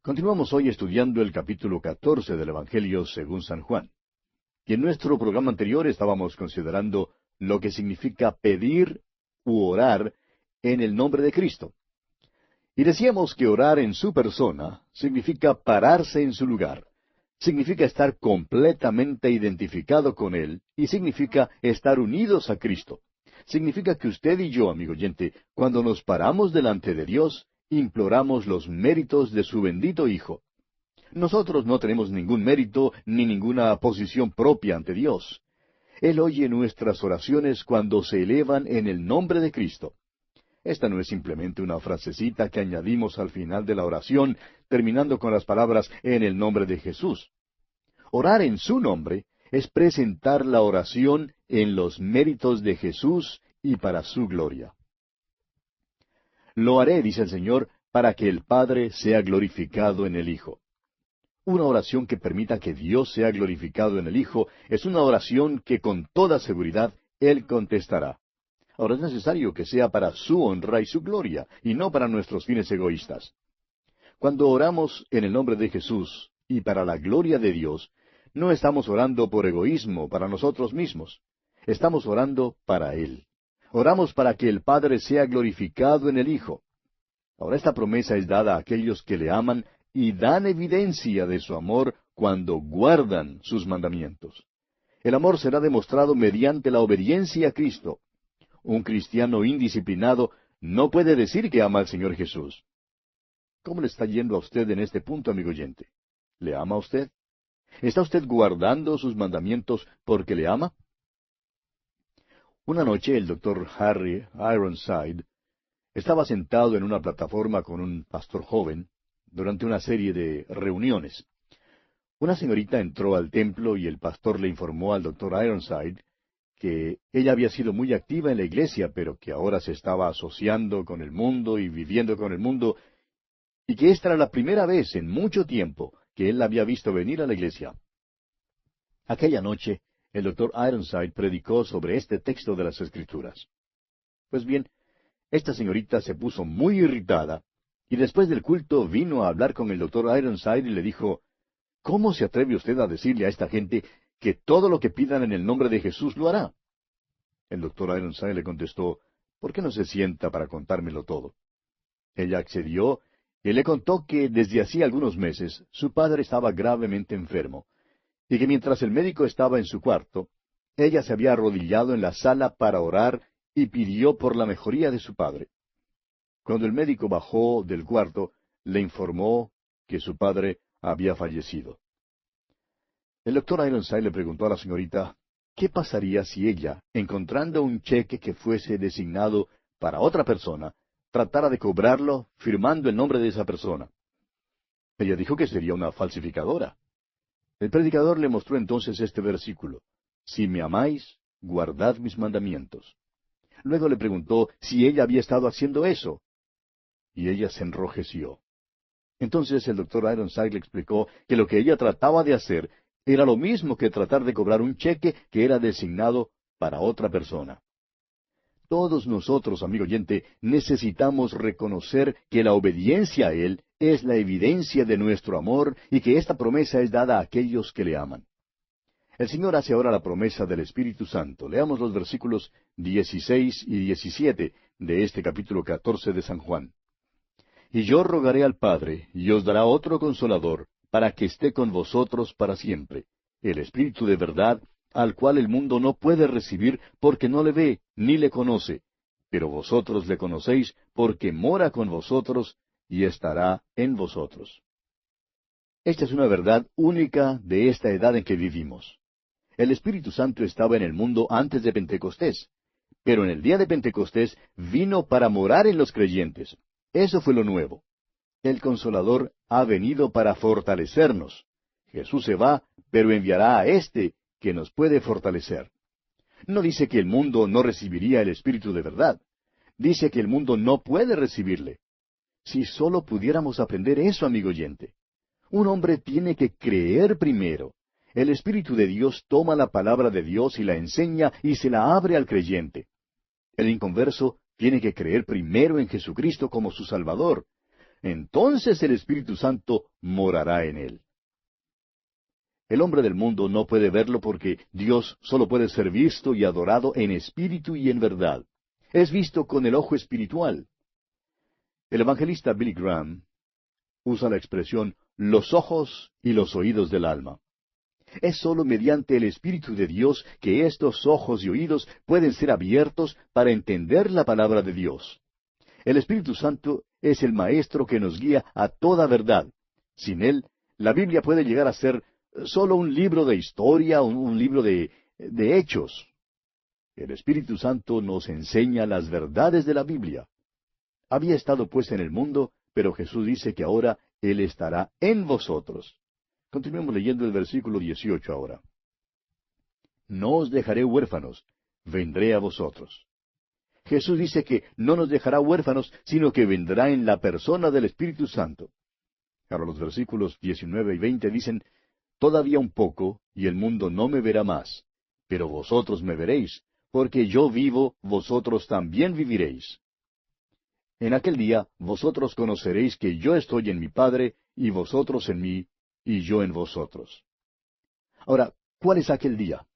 Continuamos hoy estudiando el capítulo 14 del Evangelio según San Juan. Y en nuestro programa anterior estábamos considerando lo que significa pedir u orar en el nombre de Cristo. Y decíamos que orar en su persona significa pararse en su lugar, significa estar completamente identificado con Él y significa estar unidos a Cristo. Significa que usted y yo, amigo oyente, cuando nos paramos delante de Dios, imploramos los méritos de su bendito Hijo. Nosotros no tenemos ningún mérito ni ninguna posición propia ante Dios. Él oye nuestras oraciones cuando se elevan en el nombre de Cristo. Esta no es simplemente una frasecita que añadimos al final de la oración, terminando con las palabras en el nombre de Jesús. Orar en su nombre es presentar la oración en los méritos de Jesús y para su gloria. Lo haré, dice el Señor, para que el Padre sea glorificado en el Hijo. Una oración que permita que Dios sea glorificado en el Hijo es una oración que con toda seguridad Él contestará. Ahora es necesario que sea para su honra y su gloria, y no para nuestros fines egoístas. Cuando oramos en el nombre de Jesús y para la gloria de Dios, no estamos orando por egoísmo para nosotros mismos. Estamos orando para Él. Oramos para que el Padre sea glorificado en el Hijo. Ahora esta promesa es dada a aquellos que le aman y dan evidencia de su amor cuando guardan sus mandamientos. El amor será demostrado mediante la obediencia a Cristo. Un cristiano indisciplinado no puede decir que ama al Señor Jesús. ¿Cómo le está yendo a usted en este punto, amigo oyente? ¿Le ama a usted? ¿Está usted guardando sus mandamientos porque le ama? Una noche el doctor Harry Ironside estaba sentado en una plataforma con un pastor joven durante una serie de reuniones. Una señorita entró al templo y el pastor le informó al doctor Ironside que ella había sido muy activa en la iglesia, pero que ahora se estaba asociando con el mundo y viviendo con el mundo, y que esta era la primera vez en mucho tiempo que él la había visto venir a la iglesia. Aquella noche, el doctor Ironside predicó sobre este texto de las Escrituras. Pues bien, esta señorita se puso muy irritada, y después del culto vino a hablar con el doctor Ironside y le dijo, ¿cómo se atreve usted a decirle a esta gente que todo lo que pidan en el nombre de Jesús lo hará? El doctor Ironside le contestó, ¿por qué no se sienta para contármelo todo? Ella accedió y le contó que desde hacía algunos meses su padre estaba gravemente enfermo, y que mientras el médico estaba en su cuarto, ella se había arrodillado en la sala para orar y pidió por la mejoría de su padre. Cuando el médico bajó del cuarto, le informó que su padre había fallecido. El doctor Ironside le preguntó a la señorita, ¿qué pasaría si ella, encontrando un cheque que fuese designado para otra persona, tratara de cobrarlo firmando el nombre de esa persona? Ella dijo que sería una falsificadora. El predicador le mostró entonces este versículo, si me amáis, guardad mis mandamientos. Luego le preguntó si ella había estado haciendo eso. Y ella se enrojeció. Entonces el doctor Ironside le explicó que lo que ella trataba de hacer era lo mismo que tratar de cobrar un cheque que era designado para otra persona. Todos nosotros, amigo oyente, necesitamos reconocer que la obediencia a Él es la evidencia de nuestro amor y que esta promesa es dada a aquellos que le aman. El Señor hace ahora la promesa del Espíritu Santo. Leamos los versículos 16 y 17 de este capítulo 14 de San Juan. Y yo rogaré al Padre, y os dará otro Consolador, para que esté con vosotros para siempre, el Espíritu de verdad, al cual el mundo no puede recibir porque no le ve ni le conoce, pero vosotros le conocéis porque mora con vosotros y estará en vosotros. Esta es una verdad única de esta edad en que vivimos. El Espíritu Santo estaba en el mundo antes de Pentecostés, pero en el día de Pentecostés vino para morar en los creyentes. Eso fue lo nuevo. El Consolador ha venido para fortalecernos. Jesús se va, pero enviará a éste que nos puede fortalecer. No dice que el mundo no recibiría el Espíritu de verdad. Dice que el mundo no puede recibirle. Si solo pudiéramos aprender eso, amigo oyente. Un hombre tiene que creer primero. El Espíritu de Dios toma la palabra de Dios y la enseña y se la abre al creyente. El inconverso tiene que creer primero en Jesucristo como su Salvador. entonces el Espíritu Santo morará en él. El hombre del mundo no puede verlo porque Dios solo puede ser visto y adorado en espíritu y en verdad. Es visto con el ojo espiritual. El evangelista Billy Graham usa la expresión los ojos y los oídos del alma. Es sólo mediante el Espíritu de Dios que estos ojos y oídos pueden ser abiertos para entender la palabra de Dios. El Espíritu Santo es el Maestro que nos guía a toda verdad. Sin Él, la Biblia puede llegar a ser solo un libro de historia, un libro de hechos. El Espíritu Santo nos enseña las verdades de la Biblia. Había estado pues en el mundo, pero Jesús dice que ahora Él estará en vosotros. Continuemos leyendo el versículo 18 ahora. No os dejaré huérfanos, vendré a vosotros. Jesús dice que no nos dejará huérfanos, sino que vendrá en la persona del Espíritu Santo. Ahora los versículos 19 y 20 dicen, Todavía un poco, y el mundo no me verá más, pero vosotros me veréis, porque yo vivo, vosotros también viviréis. En aquel día vosotros conoceréis que yo estoy en mi Padre, y vosotros en mí, y yo en vosotros. Ahora, ¿cuál es aquel día?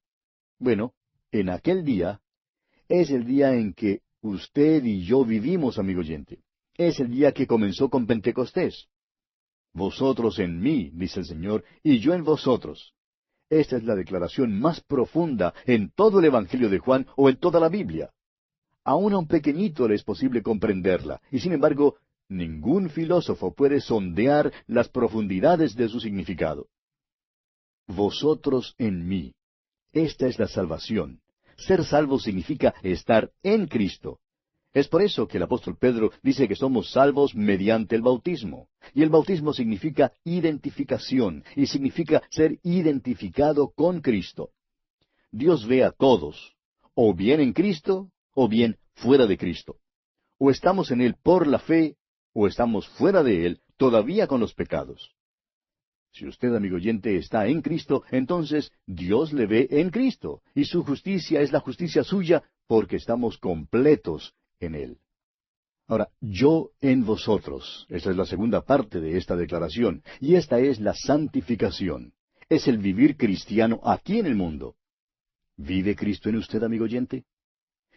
Bueno, en aquel día es el día en que usted y yo vivimos, amigo oyente. Es el día que comenzó con Pentecostés. Vosotros en mí, dice el Señor, y yo en vosotros. Esta es la declaración más profunda en todo el Evangelio de Juan o en toda la Biblia. Aún a un pequeñito le es posible comprenderla, y sin embargo, ningún filósofo puede sondear las profundidades de su significado. Vosotros en mí. Esta es la salvación. Ser salvo significa estar en Cristo. Es por eso que el apóstol Pedro dice que somos salvos mediante el bautismo. Y el bautismo significa identificación, y significa ser identificado con Cristo. Dios ve a todos, o bien en Cristo, o bien fuera de Cristo. O estamos en Él por la fe, o estamos fuera de Él, todavía con los pecados. Si usted, amigo oyente, está en Cristo, entonces Dios le ve en Cristo, y su justicia es la justicia suya, porque estamos completos en Él. Ahora, yo en vosotros. Esa es la segunda parte de esta declaración, y esta es la santificación. Es el vivir cristiano aquí en el mundo. ¿Vive Cristo en usted, amigo oyente?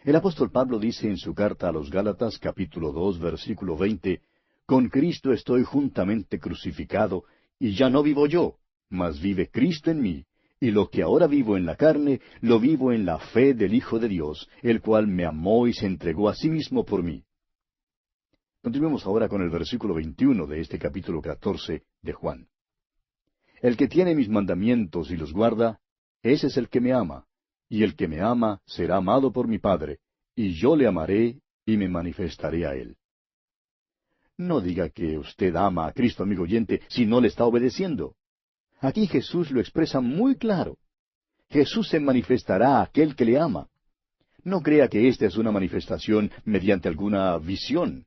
El apóstol Pablo dice en su carta a los Gálatas, capítulo 2, versículo 20, Con Cristo estoy juntamente crucificado, y ya no vivo yo, mas vive Cristo en mí, y lo que ahora vivo en la carne, lo vivo en la fe del Hijo de Dios, el cual me amó y se entregó a sí mismo por mí. Continuemos ahora con el versículo 21 de este capítulo 14 de Juan. El que tiene mis mandamientos y los guarda, ese es el que me ama, y el que me ama será amado por mi Padre, y yo le amaré y me manifestaré a él. No diga que usted ama a Cristo, amigo oyente, si no le está obedeciendo. Aquí Jesús lo expresa muy claro. Jesús se manifestará a aquel que le ama. No crea que esta es una manifestación mediante alguna visión.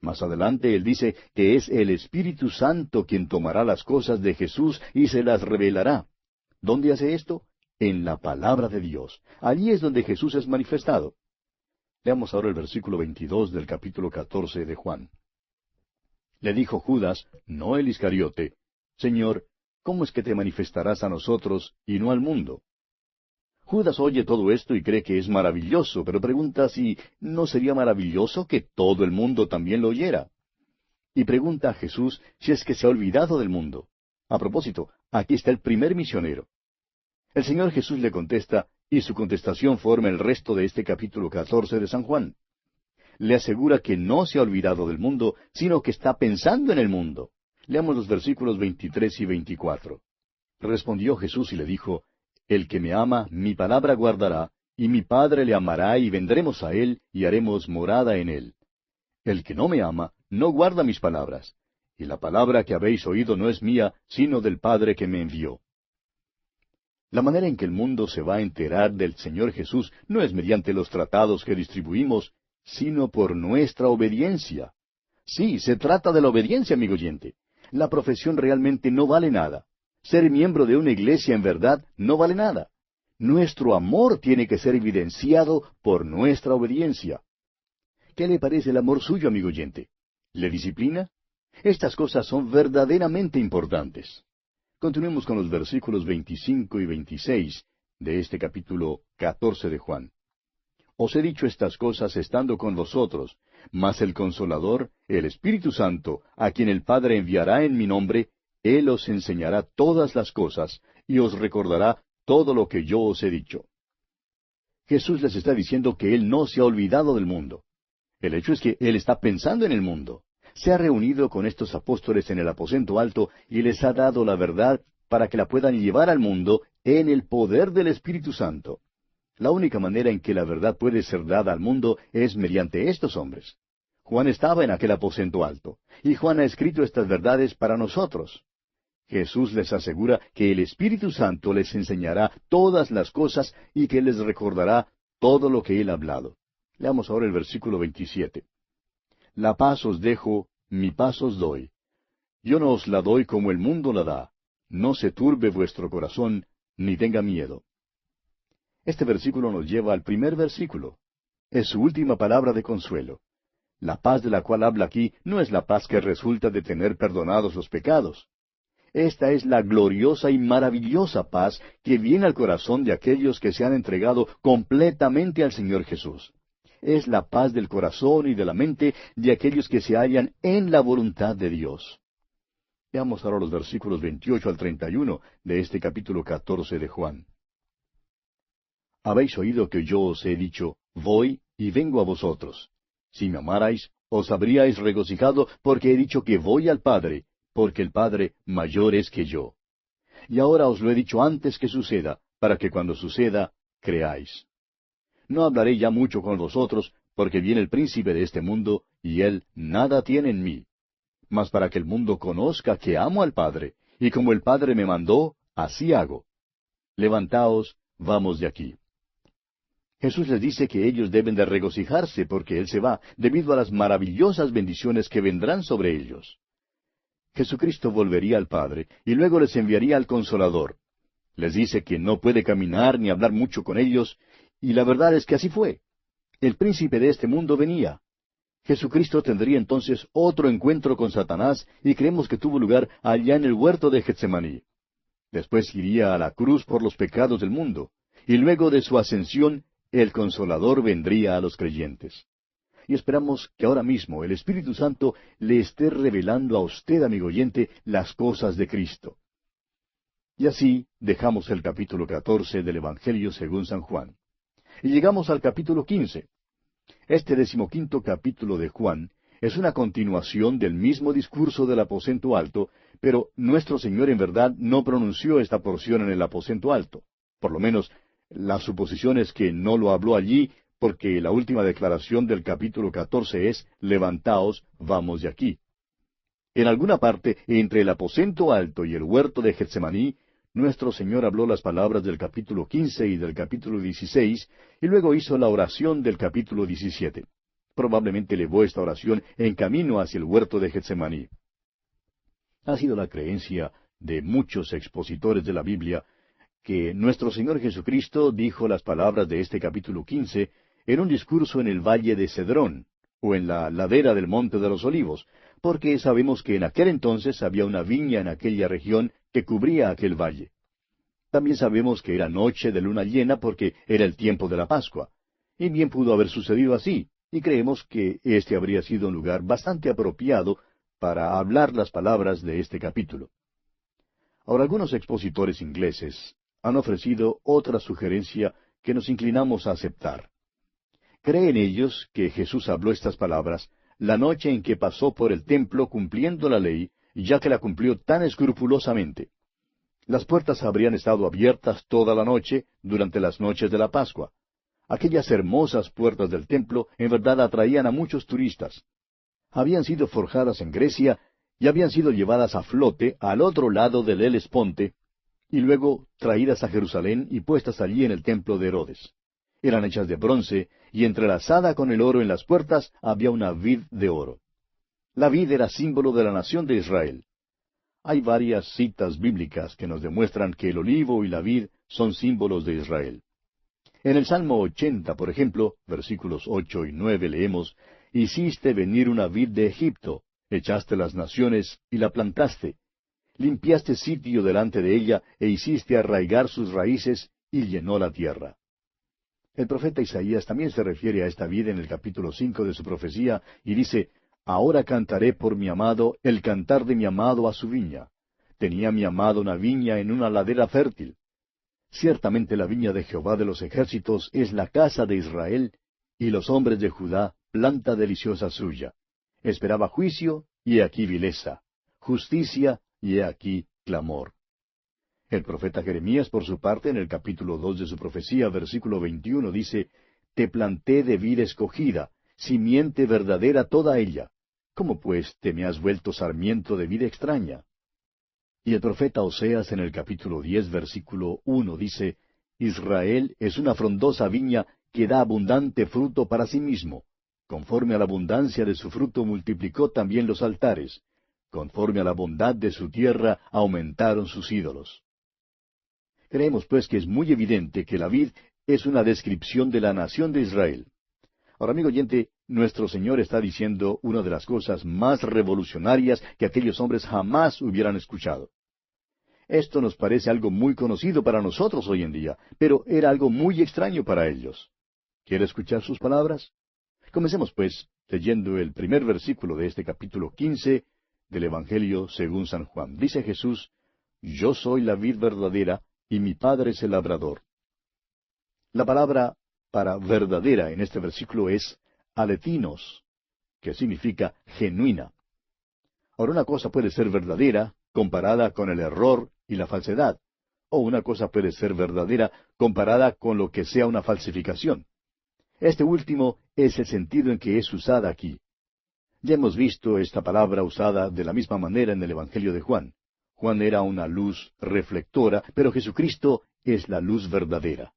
Más adelante Él dice que es el Espíritu Santo quien tomará las cosas de Jesús y se las revelará. ¿Dónde hace esto? En la palabra de Dios. Allí es donde Jesús es manifestado. Leamos ahora el versículo 22 del capítulo 14 de Juan. Le dijo Judas, no el Iscariote, Señor, ¿cómo es que te manifestarás a nosotros y no al mundo? Judas oye todo esto y cree que es maravilloso, pero pregunta si no sería maravilloso que todo el mundo también lo oyera. Y pregunta a Jesús si es que se ha olvidado del mundo. A propósito, aquí está el primer misionero. El Señor Jesús le contesta, y su contestación forma el resto de este capítulo 14 de San Juan. Le asegura que no se ha olvidado del mundo, sino que está pensando en el mundo. Leamos los versículos 23 y 24. Respondió Jesús y le dijo, El que me ama, mi palabra guardará, y mi Padre le amará, y vendremos a él, y haremos morada en él. El que no me ama, no guarda mis palabras, y la palabra que habéis oído no es mía, sino del Padre que me envió. La manera en que el mundo se va a enterar del Señor Jesús no es mediante los tratados que distribuimos, sino por nuestra obediencia. Sí, se trata de la obediencia, amigo oyente. La profesión realmente no vale nada. Ser miembro de una iglesia en verdad no vale nada. Nuestro amor tiene que ser evidenciado por nuestra obediencia. ¿Qué le parece el amor suyo, amigo oyente? ¿Le disciplina? Estas cosas son verdaderamente importantes. Continuemos con los versículos 25 y 26 de este capítulo 14 de Juan. Os he dicho estas cosas estando con vosotros, mas el Consolador, el Espíritu Santo, a quien el Padre enviará en mi nombre, Él os enseñará todas las cosas, y os recordará todo lo que yo os he dicho. Jesús les está diciendo que Él no se ha olvidado del mundo. El hecho es que Él está pensando en el mundo. Se ha reunido con estos apóstoles en el aposento alto y les ha dado la verdad para que la puedan llevar al mundo en el poder del Espíritu Santo. La única manera en que la verdad puede ser dada al mundo es mediante estos hombres. Juan estaba en aquel aposento alto, y Juan ha escrito estas verdades para nosotros. Jesús les asegura que el Espíritu Santo les enseñará todas las cosas y que les recordará todo lo que Él ha hablado. Leamos ahora el versículo 27. La paz os dejo, mi paz os doy. Yo no os la doy como el mundo la da. No se turbe vuestro corazón, ni tenga miedo. Este versículo nos lleva al primer versículo. Es su última palabra de consuelo. La paz de la cual habla aquí no es la paz que resulta de tener perdonados los pecados. Esta es la gloriosa y maravillosa paz que viene al corazón de aquellos que se han entregado completamente al Señor Jesús. Es la paz del corazón y de la mente de aquellos que se hallan en la voluntad de Dios. Veamos ahora los versículos 28 al 31 de este capítulo 14 de Juan. Habéis oído que yo os he dicho, voy y vengo a vosotros. Si me amarais, os habríais regocijado porque he dicho que voy al Padre, porque el Padre mayor es que yo. Y ahora os lo he dicho antes que suceda, para que cuando suceda, creáis. No hablaré ya mucho con vosotros, porque viene el príncipe de este mundo, y él nada tiene en mí. Mas para que el mundo conozca que amo al Padre, y como el Padre me mandó, así hago. Levantaos, vamos de aquí. Jesús les dice que ellos deben de regocijarse porque Él se va, debido a las maravillosas bendiciones que vendrán sobre ellos. Jesucristo volvería al Padre, y luego les enviaría al Consolador. Les dice que no puede caminar ni hablar mucho con ellos, y la verdad es que así fue. El príncipe de este mundo venía. Jesucristo tendría entonces otro encuentro con Satanás, y creemos que tuvo lugar allá en el huerto de Getsemaní. Después iría a la cruz por los pecados del mundo, y luego de su ascensión, el Consolador vendría a los creyentes. Y esperamos que ahora mismo el Espíritu Santo le esté revelando a usted, amigo oyente, las cosas de Cristo. Y así dejamos el capítulo 14 del Evangelio según San Juan. Y llegamos al capítulo 15. Este 15º capítulo de Juan es una continuación del mismo discurso del aposento alto, pero nuestro Señor en verdad no pronunció esta porción en el aposento alto. Por lo menos, la suposición es que no lo habló allí, porque la última declaración del capítulo 14 es, levantaos, vamos de aquí. En alguna parte, entre el aposento alto y el huerto de Getsemaní, nuestro Señor habló las palabras del capítulo 15 y del capítulo 16, y luego hizo la oración del capítulo 17. Probablemente elevó esta oración en camino hacia el huerto de Getsemaní. Ha sido la creencia de muchos expositores de la Biblia que nuestro Señor Jesucristo dijo las palabras de este capítulo 15 en un discurso en el valle de Cedrón, o en la ladera del Monte de los Olivos, porque sabemos que en aquel entonces había una viña en aquella región que cubría aquel valle. También sabemos que era noche de luna llena porque era el tiempo de la Pascua, y bien pudo haber sucedido así, y creemos que este habría sido un lugar bastante apropiado para hablar las palabras de este capítulo. Ahora, algunos expositores ingleses han ofrecido otra sugerencia que nos inclinamos a aceptar. Creen ellos que Jesús habló estas palabras la noche en que pasó por el templo cumpliendo la ley, ya que la cumplió tan escrupulosamente. Las puertas habrían estado abiertas toda la noche durante las noches de la Pascua. Aquellas hermosas puertas del templo en verdad atraían a muchos turistas. Habían sido forjadas en Grecia y habían sido llevadas a flote al otro lado del Helesponte, y luego traídas a Jerusalén y puestas allí en el templo de Herodes. Eran hechas de bronce, y entrelazada con el oro en las puertas había una vid de oro. La vid era símbolo de la nación de Israel. Hay varias citas bíblicas que nos demuestran que el olivo y la vid son símbolos de Israel. En el Salmo 80, por ejemplo, versículos 8 y 9 leemos, «Hiciste venir una vid de Egipto, Echaste las naciones y la plantaste. Limpiaste sitio delante de ella e hiciste arraigar sus raíces y llenó la tierra. El profeta Isaías también se refiere a esta vid en el capítulo 5 de su profecía y dice, Ahora cantaré por mi amado el cantar de mi amado a su viña. Tenía mi amado una viña en una ladera fértil. Ciertamente la viña de Jehová de los ejércitos es la casa de Israel, y los hombres de Judá planta deliciosa suya. Esperaba juicio, y he aquí vileza; justicia, y he aquí clamor. El profeta Jeremías, por su parte, en el capítulo 2 de su profecía, versículo 21, dice, Te planté de vid escogida, simiente verdadera toda ella. ¿Cómo pues te me has vuelto sarmiento de vid extraña? Y el profeta Oseas, en el capítulo 10, versículo 1, dice, Israel es una frondosa viña que da abundante fruto para sí mismo. Conforme a la abundancia de su fruto multiplicó también los altares. Conforme a la bondad de su tierra aumentaron sus ídolos. Creemos pues que es muy evidente que la vid es una descripción de la nación de Israel. Ahora, amigo oyente, nuestro Señor está diciendo una de las cosas más revolucionarias que aquellos hombres jamás hubieran escuchado. Esto nos parece algo muy conocido para nosotros hoy en día, pero era algo muy extraño para ellos. ¿Quiere escuchar sus palabras? Comencemos, pues, leyendo el primer versículo de este capítulo 15 del Evangelio según San Juan. Dice Jesús, Yo soy la vid verdadera, y mi Padre es el labrador. La palabra para verdadera en este versículo es aletinos, que significa genuina. Ahora, una cosa puede ser verdadera comparada con el error y la falsedad, o una cosa puede ser verdadera comparada con lo que sea una falsificación. Este último es el sentido en que es usada aquí. Ya hemos visto esta palabra usada de la misma manera en el Evangelio de Juan. Juan era una luz reflectora, pero Jesucristo es la luz verdadera.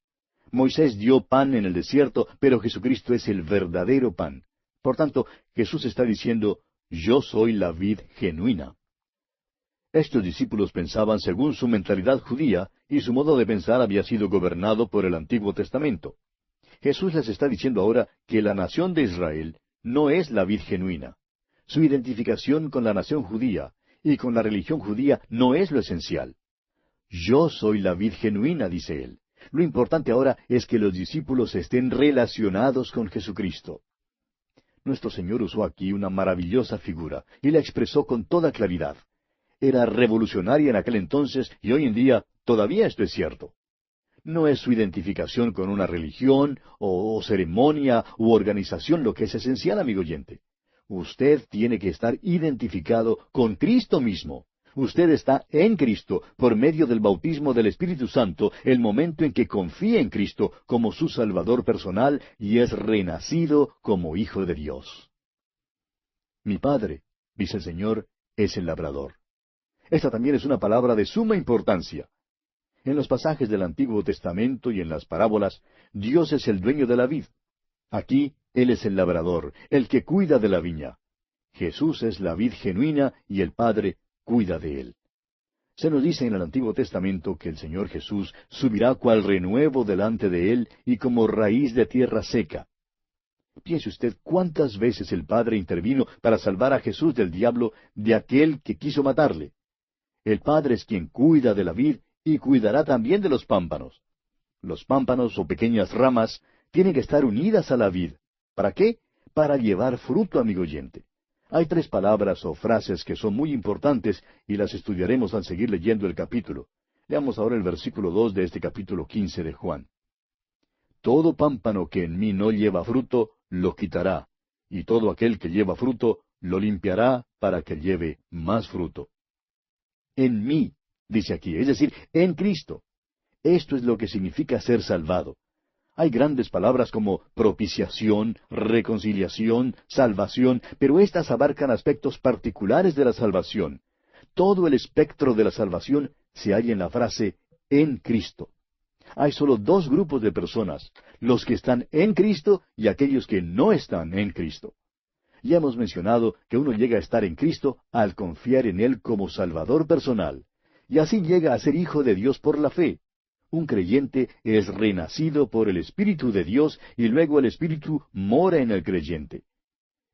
Moisés dio pan en el desierto, pero Jesucristo es el verdadero pan. Por tanto, Jesús está diciendo, Yo soy la vid genuina. Estos discípulos pensaban según su mentalidad judía, y su modo de pensar había sido gobernado por el Antiguo Testamento. Jesús les está diciendo ahora que la nación de Israel no es la vid genuina. Su identificación con la nación judía y con la religión judía no es lo esencial. Yo soy la vid genuina, dice él. Lo importante ahora es que los discípulos estén relacionados con Jesucristo. Nuestro Señor usó aquí una maravillosa figura y la expresó con toda claridad. Era revolucionaria en aquel entonces y hoy en día todavía esto es cierto. No es su identificación con una religión o ceremonia u organización lo que es esencial, amigo oyente. Usted tiene que estar identificado con Cristo mismo. Usted está en Cristo por medio del bautismo del Espíritu Santo el momento en que confía en Cristo como su Salvador personal y es renacido como hijo de Dios. Mi Padre, dice el Señor, es el labrador. Esta también es una palabra de suma importancia. En los pasajes del Antiguo Testamento y en las parábolas, Dios es el dueño de la vid. Aquí, Él es el labrador, el que cuida de la viña. Jesús es la vid genuina y el Padre cuida de Él. Se nos dice en el Antiguo Testamento que el Señor Jesús subirá cual renuevo delante de Él y como raíz de tierra seca. Piense usted cuántas veces el Padre intervino para salvar a Jesús del diablo, de aquel que quiso matarle. El Padre es quien cuida de la vid y cuidará también de los pámpanos. Los pámpanos o pequeñas ramas tienen que estar unidas a la vid. ¿Para qué? Para llevar fruto, amigo oyente. Hay tres palabras o frases que son muy importantes y las estudiaremos al seguir leyendo el capítulo. Leamos ahora el versículo 2 de este capítulo 15 de Juan. Todo pámpano que en mí no lleva fruto, lo quitará, y todo aquel que lleva fruto, lo limpiará para que lleve más fruto. En mí, dice aquí, es decir, en Cristo. Esto es lo que significa ser salvado. Hay grandes palabras como propiciación, reconciliación, salvación, pero éstas abarcan aspectos particulares de la salvación. Todo el espectro de la salvación se halla en la frase en Cristo. Hay solo dos grupos de personas, los que están en Cristo y aquellos que no están en Cristo. Ya hemos mencionado que uno llega a estar en Cristo al confiar en Él como Salvador personal, y así llega a ser hijo de Dios por la fe. Un creyente es renacido por el Espíritu de Dios y luego el Espíritu mora en el creyente.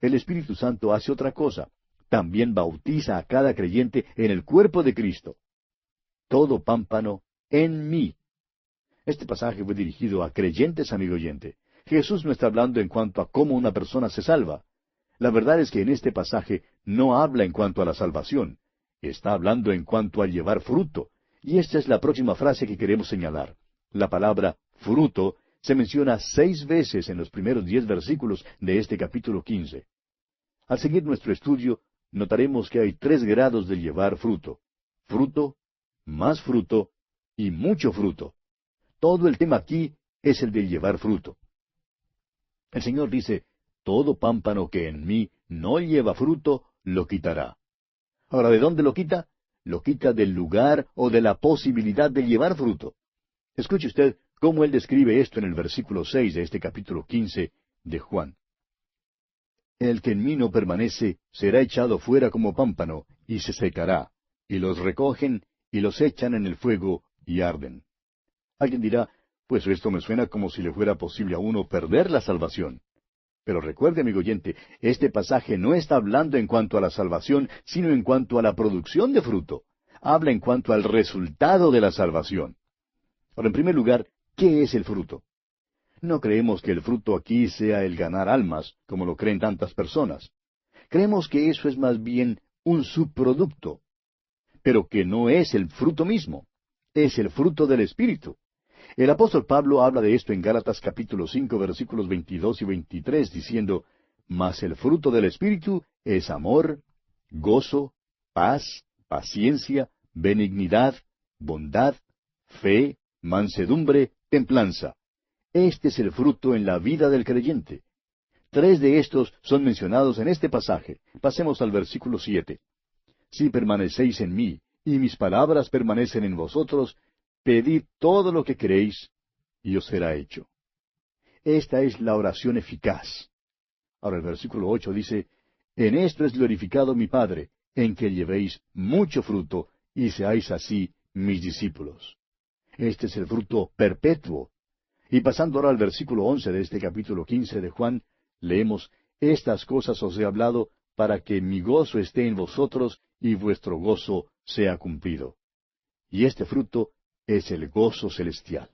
El Espíritu Santo hace otra cosa. también bautiza a cada creyente en el cuerpo de Cristo. Todo pámpano en mí. Este pasaje fue dirigido a creyentes, amigo oyente. Jesús no está hablando en cuanto a cómo una persona se salva. La verdad es que en este pasaje no habla en cuanto a la salvación. Está hablando en cuanto a llevar fruto. Y esta es la próxima frase que queremos señalar. La palabra fruto se menciona 6 veces en los primeros 10 versículos de este capítulo 15. Al seguir nuestro estudio, notaremos que hay 3 grados de llevar fruto. Fruto, más fruto y mucho fruto. Todo el tema aquí es el de llevar fruto. El Señor dice, todo pámpano que en mí no lleva fruto, lo quitará. Ahora, ¿de dónde lo quita? Lo quita del lugar o de la posibilidad de llevar fruto. Escuche usted cómo Él describe esto en el versículo 6 de este capítulo 15 de Juan. El que en mí no permanece será echado fuera como pámpano, y se secará, y los recogen y los echan en el fuego y arden. Alguien dirá, pues esto me suena como si le fuera posible a uno perder la salvación. Pero recuerde, amigo oyente, este pasaje no está hablando en cuanto a la salvación, sino en cuanto a la producción de fruto. Habla en cuanto al resultado de la salvación. Ahora, en primer lugar, ¿qué es el fruto? No creemos que el fruto aquí sea el ganar almas, como lo creen tantas personas. Creemos que eso es más bien un subproducto, pero que no es el fruto mismo. Es el fruto del Espíritu. El apóstol Pablo habla de esto en Gálatas capítulo 5 versículos 22 y 23, diciendo, Mas el fruto del Espíritu es amor, gozo, paz, paciencia, benignidad, bondad, fe, mansedumbre, templanza. Este es el fruto en la vida del creyente. 3 de estos son mencionados en este pasaje. Pasemos al versículo 7. Si permanecéis en mí, y mis palabras permanecen en vosotros, pedid todo lo que queréis, y os será hecho. Esta es la oración eficaz. Ahora el versículo 8 dice, En esto es glorificado mi Padre, en que llevéis mucho fruto, y seáis así mis discípulos. Este es el fruto perpetuo. Y pasando ahora al versículo 11 de este capítulo 15 de Juan, leemos, Estas cosas os he hablado, para que mi gozo esté en vosotros, y vuestro gozo sea cumplido. Y este fruto es el gozo celestial.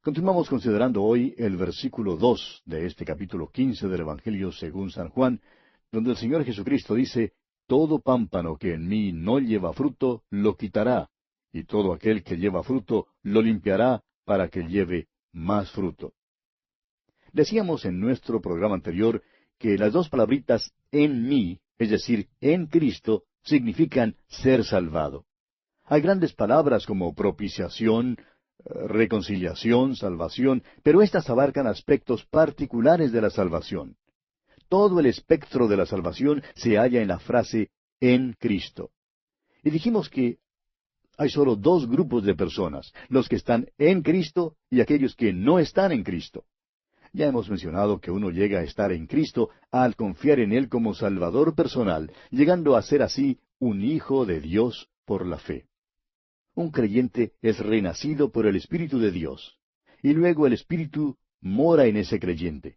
Continuamos considerando hoy el versículo 2 de este capítulo 15 del Evangelio según San Juan, donde el Señor Jesucristo dice, Todo pámpano que en mí no lleva fruto, lo quitará, y todo aquel que lleva fruto, lo limpiará, para que lleve más fruto. Decíamos en nuestro programa anterior que las 2 palabritas en mí, es decir, en Cristo, significan ser salvado. Hay grandes palabras como propiciación, reconciliación, salvación, pero éstas abarcan aspectos particulares de la salvación. Todo el espectro de la salvación se halla en la frase en Cristo. Y dijimos que hay solo 2 grupos de personas, los que están en Cristo y aquellos que no están en Cristo. Ya hemos mencionado que uno llega a estar en Cristo al confiar en Él como Salvador personal, llegando a ser así un hijo de Dios por la fe. Un creyente es renacido por el Espíritu de Dios, y luego el Espíritu mora en ese creyente.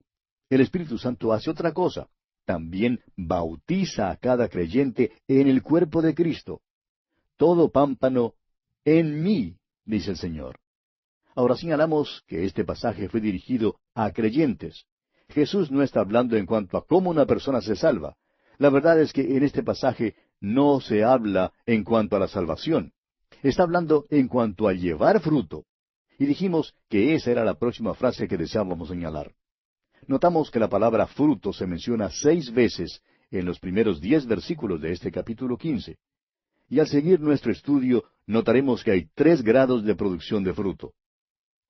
El Espíritu Santo hace otra cosa, también bautiza a cada creyente en el cuerpo de Cristo. Todo pámpano en mí, dice el Señor. Ahora señalamos que este pasaje fue dirigido a creyentes. Jesús no está hablando en cuanto a cómo una persona se salva. La verdad es que en este pasaje no se habla en cuanto a la salvación. Está hablando en cuanto a llevar fruto. Y dijimos que esa era la próxima frase que deseábamos señalar. Notamos que la palabra fruto se menciona 6 veces en los primeros 10 versículos de este capítulo 15. Y al seguir nuestro estudio, notaremos que hay 3 grados de producción de fruto.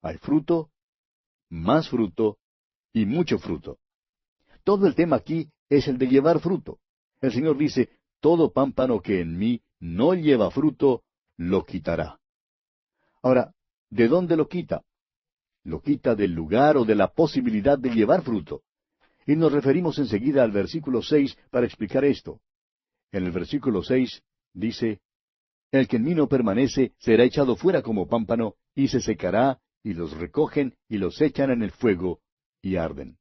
Hay fruto, más fruto y mucho fruto. Todo el tema aquí es el de llevar fruto. El Señor dice, todo pámpano que en mí no lleva fruto, lo quitará. Ahora, ¿de dónde lo quita? Lo quita del lugar o de la posibilidad de llevar fruto. Y nos referimos enseguida al versículo 6 para explicar esto. En el versículo 6 dice, El que en mí no permanece será echado fuera como pámpano, y se secará, y los recogen y los echan en el fuego y arden.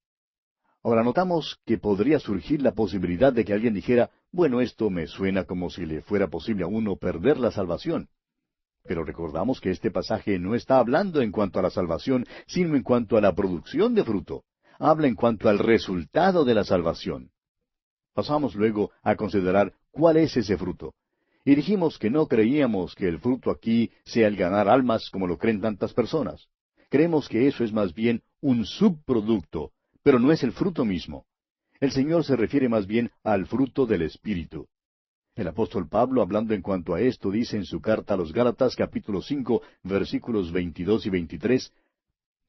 Ahora notamos que podría surgir la posibilidad de que alguien dijera, bueno, esto me suena como si le fuera posible a uno perder la salvación. Pero recordamos que este pasaje no está hablando en cuanto a la salvación, sino en cuanto a la producción de fruto. Habla en cuanto al resultado de la salvación. Pasamos luego a considerar cuál es ese fruto. Y dijimos que no creíamos que el fruto aquí sea el ganar almas como lo creen tantas personas. Creemos que eso es más bien un subproducto, pero no es el fruto mismo. El Señor se refiere más bien al fruto del Espíritu. El apóstol Pablo, hablando en cuanto a esto, dice en su carta a los Gálatas, capítulo 5, versículos 22 y 23,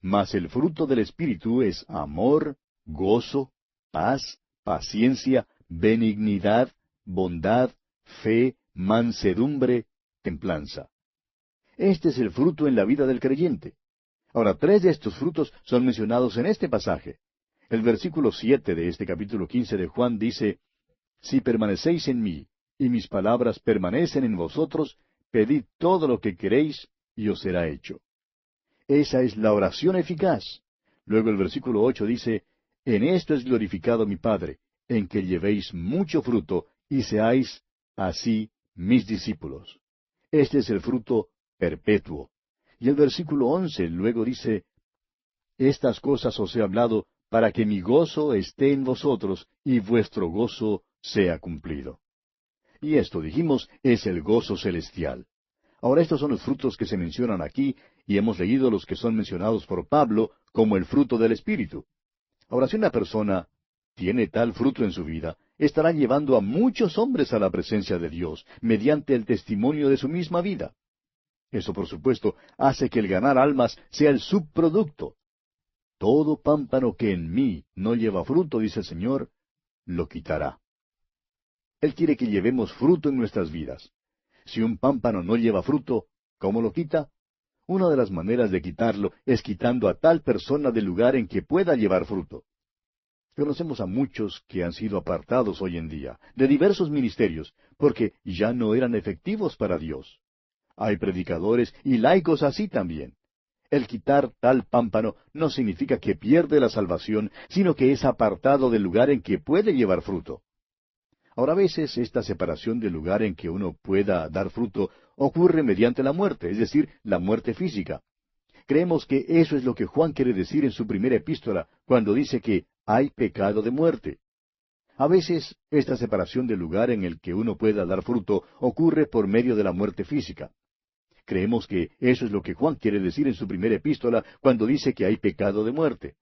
Mas el fruto del Espíritu es amor, gozo, paz, paciencia, benignidad, bondad, fe, mansedumbre, templanza. Este es el fruto en la vida del creyente. Ahora, tres de estos frutos son mencionados en este pasaje. El versículo 7 de este capítulo 15 de Juan dice, Si permanecéis en mí, y mis palabras permanecen en vosotros, pedid todo lo que queréis, y os será hecho. Esa es la oración eficaz. Luego el versículo 8 dice, En esto es glorificado mi Padre, en que llevéis mucho fruto, y seáis así mis discípulos. Este es el fruto perpetuo. Y el versículo 11 luego dice, Estas cosas os he hablado, para que mi gozo esté en vosotros, y vuestro gozo sea cumplido. Y esto, dijimos, es el gozo celestial. Ahora estos son los frutos que se mencionan aquí, y hemos leído los que son mencionados por Pablo como el fruto del Espíritu. Ahora, si una persona tiene tal fruto en su vida, estará llevando a muchos hombres a la presencia de Dios, mediante el testimonio de su misma vida. Eso, por supuesto, hace que el ganar almas sea el subproducto. Todo pámpano que en mí no lleva fruto, dice el Señor, lo quitará. Él quiere que llevemos fruto en nuestras vidas. Si un pámpano no lleva fruto, ¿cómo lo quita? Una de las maneras de quitarlo es quitando a tal persona del lugar en que pueda llevar fruto. Conocemos a muchos que han sido apartados hoy en día, de diversos ministerios, porque ya no eran efectivos para Dios. Hay predicadores y laicos así también. El quitar tal pámpano no significa que pierde la salvación, sino que es apartado del lugar en que puede llevar fruto. Ahora, a veces esta separación del lugar en que uno pueda dar fruto ocurre mediante la muerte, es decir, la muerte física. Creemos que eso es lo que Juan quiere decir en su primera epístola, cuando dice que hay pecado de muerte. A veces esta separación del lugar en el que uno pueda dar fruto ocurre por medio de la muerte física. Creemos que eso es lo que Juan quiere decir en su primera epístola cuando dice que hay pecado de muerte.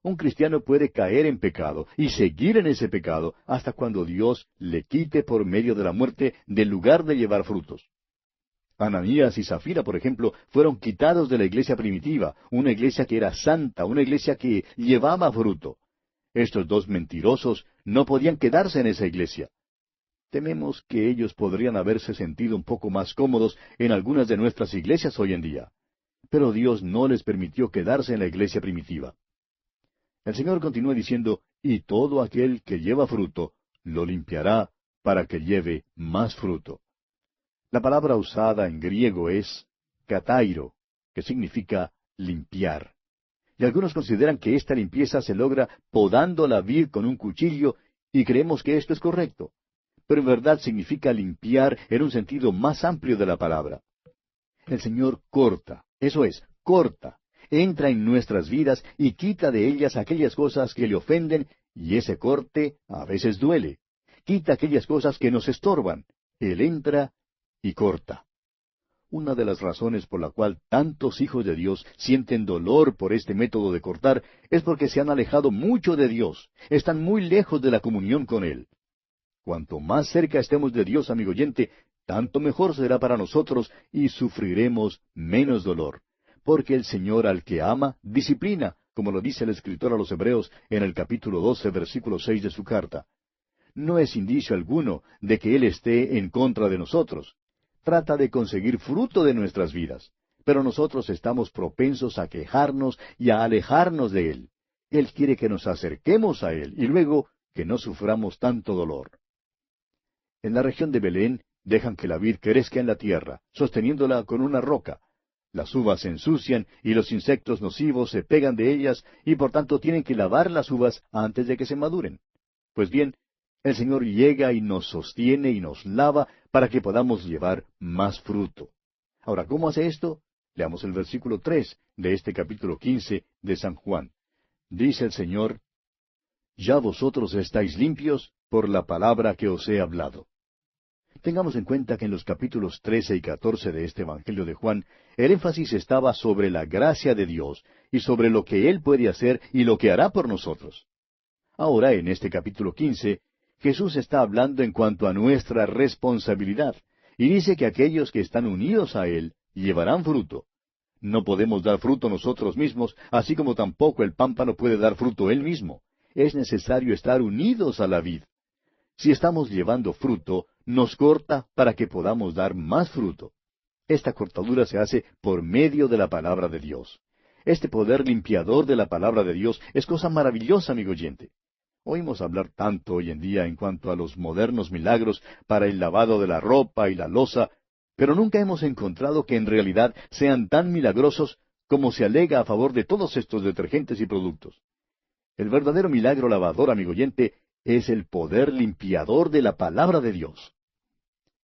Un cristiano puede caer en pecado y seguir en ese pecado hasta cuando Dios le quite por medio de la muerte del lugar de llevar frutos. Ananías y Zafira, por ejemplo, fueron quitados de la iglesia primitiva, una iglesia que era santa, una iglesia que llevaba fruto. Estos dos mentirosos no podían quedarse en esa iglesia. Tememos que ellos podrían haberse sentido un poco más cómodos en algunas de nuestras iglesias hoy en día. Pero Dios no les permitió quedarse en la iglesia primitiva. El Señor continúa diciendo, y todo aquel que lleva fruto, lo limpiará para que lleve más fruto. La palabra usada en griego es katairo, que significa limpiar. Y algunos consideran que esta limpieza se logra podando la vid con un cuchillo, y creemos que esto es correcto. Pero en verdad significa limpiar en un sentido más amplio de la palabra. El Señor corta, eso es, corta, entra en nuestras vidas y quita de ellas aquellas cosas que le ofenden, y ese corte a veces duele. Quita aquellas cosas que nos estorban. Él entra y corta. Una de las razones por la cual tantos hijos de Dios sienten dolor por este método de cortar es porque se han alejado mucho de Dios, están muy lejos de la comunión con Él. Cuanto más cerca estemos de Dios, amigo oyente, tanto mejor será para nosotros y sufriremos menos dolor. Porque el Señor al que ama, disciplina, como lo dice el escritor a los Hebreos en el capítulo 12, versículo 6 de su carta. No es indicio alguno de que Él esté en contra de nosotros. Trata de conseguir fruto de nuestras vidas. Pero nosotros estamos propensos a quejarnos y a alejarnos de Él. Él quiere que nos acerquemos a Él y luego que no suframos tanto dolor. En la región de Belén dejan que la vid crezca en la tierra, sosteniéndola con una roca. Las uvas se ensucian y los insectos nocivos se pegan de ellas y por tanto tienen que lavar las uvas antes de que se maduren. Pues bien, el Señor llega y nos sostiene y nos lava para que podamos llevar más fruto. Ahora, ¿cómo hace esto? Leamos el versículo 3 de este capítulo 15 de San Juan. Dice el Señor: Ya vosotros estáis limpios por la palabra que os he hablado. Tengamos en cuenta que en los capítulos 13 y 14 de este Evangelio de Juan, el énfasis estaba sobre la gracia de Dios y sobre lo que Él puede hacer y lo que hará por nosotros. Ahora, en este capítulo 15, Jesús está hablando en cuanto a nuestra responsabilidad, y dice que aquellos que están unidos a Él llevarán fruto. No podemos dar fruto nosotros mismos, así como tampoco el pámpano puede dar fruto él mismo. Es necesario estar unidos a la vid. Si estamos llevando fruto, nos corta para que podamos dar más fruto. Esta cortadura se hace por medio de la palabra de Dios. Este poder limpiador de la palabra de Dios es cosa maravillosa, amigo oyente. Oímos hablar tanto hoy en día en cuanto a los modernos milagros para el lavado de la ropa y la loza, pero nunca hemos encontrado que en realidad sean tan milagrosos como se alega a favor de todos estos detergentes y productos. El verdadero milagro lavador, amigo oyente, es el poder limpiador de la palabra de Dios.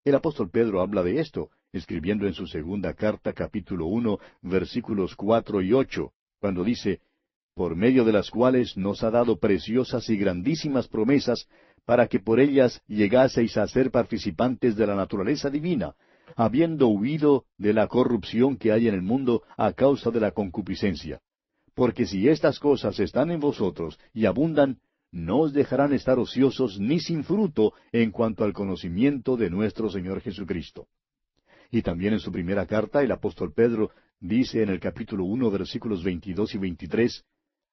El apóstol Pedro habla de esto, escribiendo en su segunda carta, capítulo 1, versículos 4 y 8, cuando dice: por medio de las cuales nos ha dado preciosas y grandísimas promesas, para que por ellas llegaseis a ser participantes de la naturaleza divina, habiendo huido de la corrupción que hay en el mundo a causa de la concupiscencia. Porque si estas cosas están en vosotros y abundan, no os dejarán estar ociosos ni sin fruto en cuanto al conocimiento de nuestro Señor Jesucristo. Y también en su primera carta el apóstol Pedro dice en el capítulo 1, versículos 22 y 23,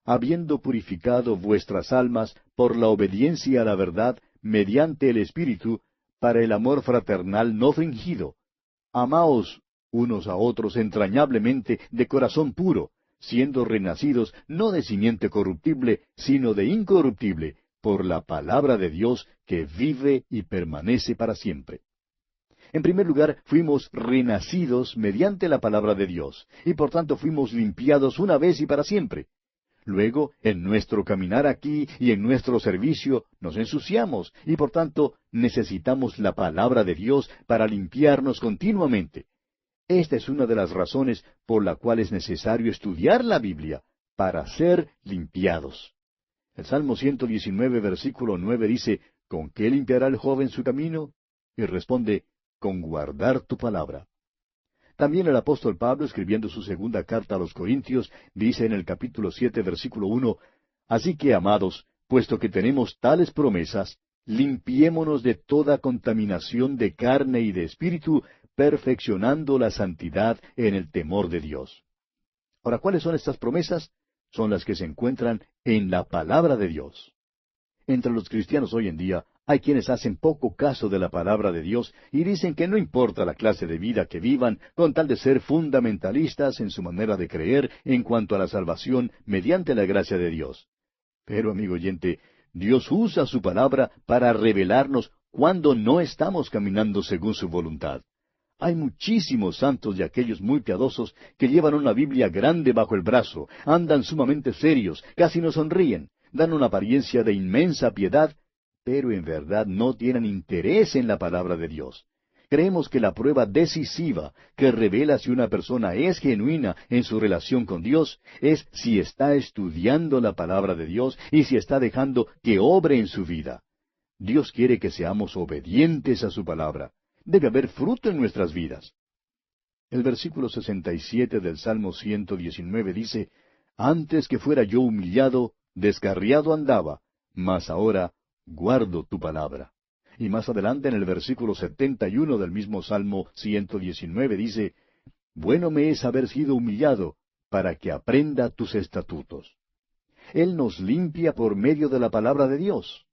habiendo purificado vuestras almas por la obediencia a la verdad mediante el Espíritu, para el amor fraternal no fingido. Amaos unos a otros entrañablemente de corazón puro, siendo renacidos no de simiente corruptible, sino de incorruptible, por la palabra de Dios que vive y permanece para siempre. En primer lugar, fuimos renacidos mediante la palabra de Dios, y por tanto fuimos limpiados una vez y para siempre. Luego, en nuestro caminar aquí y en nuestro servicio, nos ensuciamos, y por tanto necesitamos la palabra de Dios para limpiarnos continuamente. Esta es una de las razones por la cual es necesario estudiar la Biblia, para ser limpiados. El Salmo 119, versículo 9 dice: ¿con qué limpiará el joven su camino? Y responde: con guardar tu palabra. También el apóstol Pablo, escribiendo su segunda carta a los Corintios, dice en el capítulo 7, versículo 1, así que, amados, puesto que tenemos tales promesas, limpiémonos de toda contaminación de carne y de espíritu, perfeccionando la santidad en el temor de Dios. Ahora, ¿cuáles son estas promesas? Son las que se encuentran en la palabra de Dios. Entre los cristianos hoy en día hay quienes hacen poco caso de la palabra de Dios y dicen que no importa la clase de vida que vivan, con tal de ser fundamentalistas en su manera de creer en cuanto a la salvación mediante la gracia de Dios. Pero, amigo oyente, Dios usa su palabra para revelarnos cuando no estamos caminando según su voluntad. Hay muchísimos santos y aquellos muy piadosos que llevan una Biblia grande bajo el brazo, andan sumamente serios, casi no sonríen, dan una apariencia de inmensa piedad, pero en verdad no tienen interés en la palabra de Dios. Creemos que la prueba decisiva que revela si una persona es genuina en su relación con Dios es si está estudiando la palabra de Dios y si está dejando que obre en su vida. Dios quiere que seamos obedientes a su palabra. Debe haber fruto en nuestras vidas. El versículo 67 del Salmo 119 dice: antes que fuera yo humillado, descarriado andaba, mas ahora guardo tu palabra. Y más adelante en el versículo 71 del mismo Salmo 119 dice: bueno me es haber sido humillado, para que aprenda tus estatutos. Él nos limpia por medio de la palabra de Dios.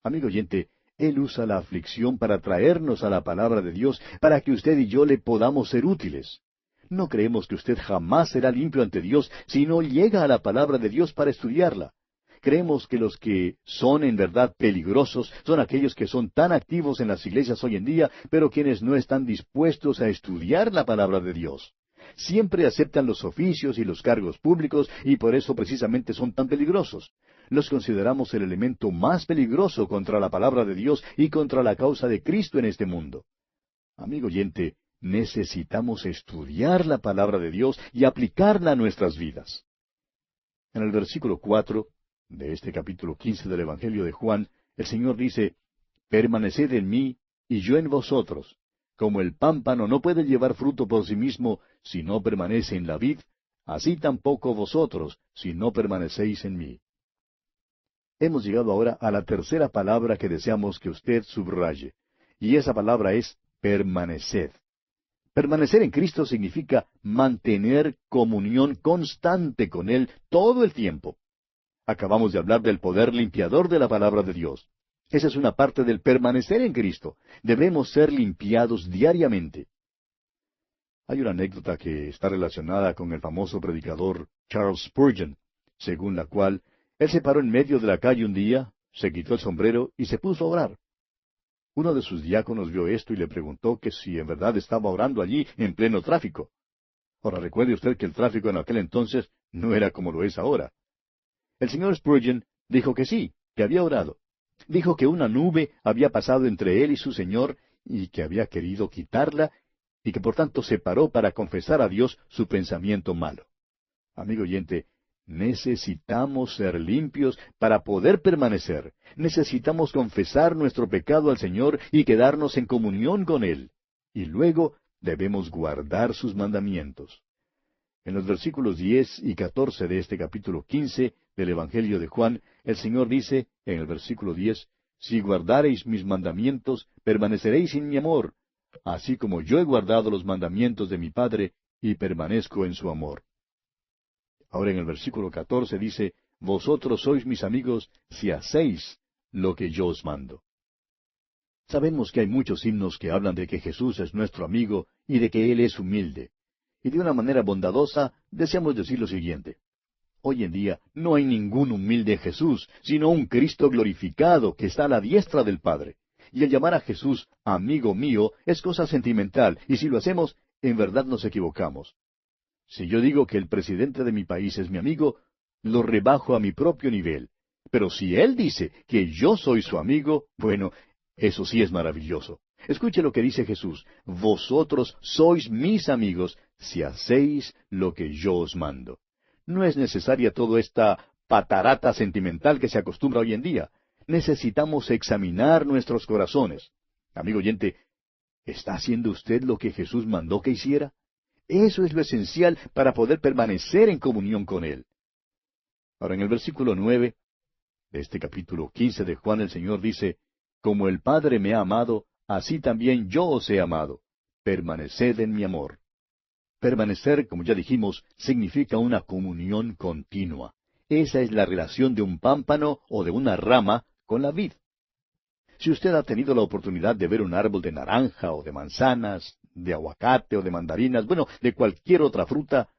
Amigo oyente, Él usa la aflicción para traernos a la palabra de Dios, para que usted y yo le podamos ser útiles. No creemos que usted jamás será limpio ante Dios si no llega a la palabra de Dios para estudiarla. Creemos que los que son en verdad peligrosos son aquellos que son tan activos en las iglesias hoy en día, pero quienes no están dispuestos a estudiar la palabra de Dios. siempre aceptan los oficios y los cargos públicos y por eso precisamente son tan peligrosos. Los consideramos el elemento más peligroso contra la palabra de Dios y contra la causa de Cristo en este mundo. Amigo oyente, necesitamos estudiar la palabra de Dios y aplicarla a nuestras vidas. En el versículo 4 de este capítulo 15 del Evangelio de Juan, el Señor dice, «Permaneced en mí y yo en vosotros. Como el pámpano no puede llevar fruto por sí mismo si no permanece en la vid, así tampoco vosotros si no permanecéis en mí». Hemos llegado ahora a la tercera palabra que deseamos que usted subraye, y esa palabra es permaneced. Permanecer en Cristo significa mantener comunión constante con Él todo el tiempo. Acabamos de hablar del poder limpiador de la palabra de Dios. Esa es una parte del permanecer en Cristo. Debemos ser limpiados diariamente. Hay una anécdota que está relacionada con el famoso predicador Charles Spurgeon, según la cual él se paró en medio de la calle un día, se quitó el sombrero y se puso a orar. Uno de sus diáconos vio esto y le preguntó que si en verdad estaba orando allí en pleno tráfico. Ahora recuerde usted que el tráfico en aquel entonces no era como lo es ahora. El señor Spurgeon dijo que sí, que había orado. Dijo que una nube había pasado entre él y su Señor y que había querido quitarla y que por tanto se paró para confesar a Dios su pensamiento malo. Amigo oyente, necesitamos ser limpios para poder permanecer. Necesitamos confesar nuestro pecado al Señor y quedarnos en comunión con Él. Y luego debemos guardar sus mandamientos. En los versículos 10 y 14 de este capítulo 15 del Evangelio de Juan, el Señor dice, en el versículo 10, «Si guardareis mis mandamientos, permaneceréis en mi amor, así como yo he guardado los mandamientos de mi Padre, y permanezco en su amor». Ahora en el versículo 14 dice, «Vosotros sois mis amigos si hacéis lo que yo os mando». Sabemos que hay muchos himnos que hablan de que Jesús es nuestro amigo y de que Él es humilde. Y de una manera bondadosa deseamos decir lo siguiente. Hoy en día no hay ningún humilde Jesús, sino un Cristo glorificado que está a la diestra del Padre. Y el llamar a Jesús amigo mío es cosa sentimental, y si lo hacemos, en verdad nos equivocamos. Si yo digo que el presidente de mi país es mi amigo, lo rebajo a mi propio nivel. Pero si él dice que yo soy su amigo, bueno, eso sí es maravilloso. Escuche lo que dice Jesús, «Vosotros sois mis amigos si hacéis lo que yo os mando». No es necesaria toda esta patarata sentimental que se acostumbra hoy en día. Necesitamos examinar nuestros corazones. Amigo oyente, ¿está haciendo usted lo que Jesús mandó que hiciera? Eso es lo esencial para poder permanecer en comunión con Él. Ahora en el versículo 9 de este capítulo 15 de Juan el Señor dice, «Como el Padre me ha amado, así también yo os he amado. Permaneced en mi amor». Permanecer, como ya dijimos, significa una comunión continua. Esa es la relación de un pámpano o de una rama con la vid. Si usted ha tenido la oportunidad de ver un árbol de naranja o de manzanas, de aguacate o de mandarinas, bueno, de cualquier otra fruta,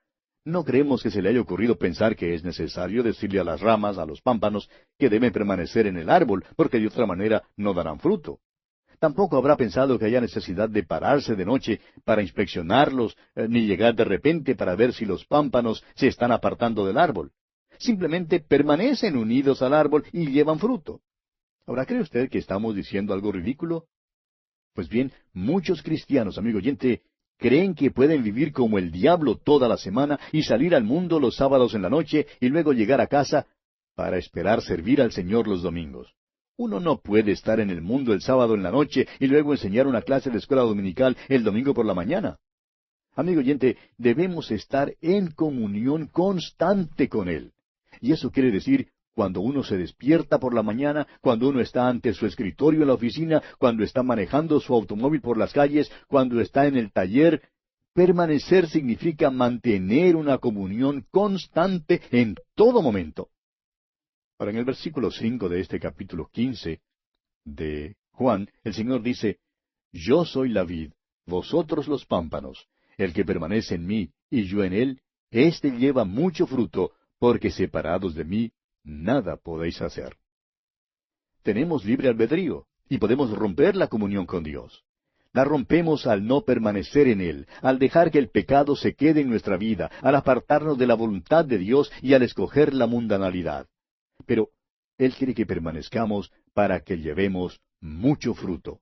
no creemos que se le haya ocurrido pensar que es necesario decirle a las ramas, a los pámpanos, que deben permanecer en el árbol, porque de otra manera no darán fruto. Tampoco habrá pensado que haya necesidad de pararse de noche para inspeccionarlos, ni llegar de repente para ver si los pámpanos se están apartando del árbol. Simplemente permanecen unidos al árbol y llevan fruto. Ahora, ¿cree usted que estamos diciendo algo ridículo? Pues bien, muchos cristianos, amigo oyente, creen que pueden vivir como el diablo toda la semana y salir al mundo los sábados en la noche y luego llegar a casa para esperar servir al Señor los domingos. Uno no puede estar en el mundo el sábado en la noche y luego enseñar una clase de escuela dominical el domingo por la mañana. Amigo oyente, debemos estar en comunión constante con Él. Y eso quiere decir, cuando uno se despierta por la mañana, cuando uno está ante su escritorio en la oficina, cuando está manejando su automóvil por las calles, cuando está en el taller, permanecer significa mantener una comunión constante en todo momento. Ahora, en el versículo 5 de este capítulo 15 de Juan, el Señor dice, «Yo soy la vid, vosotros los pámpanos. El que permanece en mí y yo en él, éste lleva mucho fruto, porque separados de mí, nada podéis hacer». Tenemos libre albedrío y podemos romper la comunión con Dios. La rompemos al no permanecer en Él, al dejar que el pecado se quede en nuestra vida, al apartarnos de la voluntad de Dios y al escoger la mundanalidad. Pero Él quiere que permanezcamos para que llevemos mucho fruto.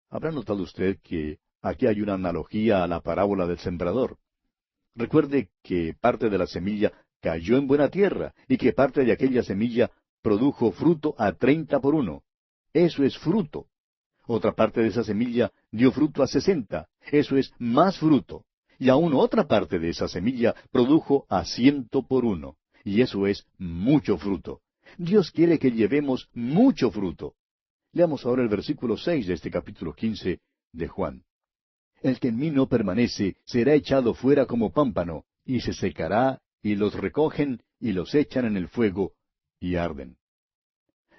¿Habrá notado usted que aquí hay una analogía a la parábola del sembrador? Recuerde que parte de la semilla cayó en buena tierra y que parte de aquella semilla produjo fruto a 30 por 1. Eso es fruto. Otra parte de esa semilla dio fruto a 60. Eso es más fruto. Y aún otra parte de esa semilla produjo a 100 por 1. Y eso es mucho fruto. Dios quiere que llevemos mucho fruto. Leamos ahora el versículo 6 de este capítulo 15 de Juan. El que en mí no permanece será echado fuera como pámpano, y se secará, y los recogen, y los echan en el fuego, y arden.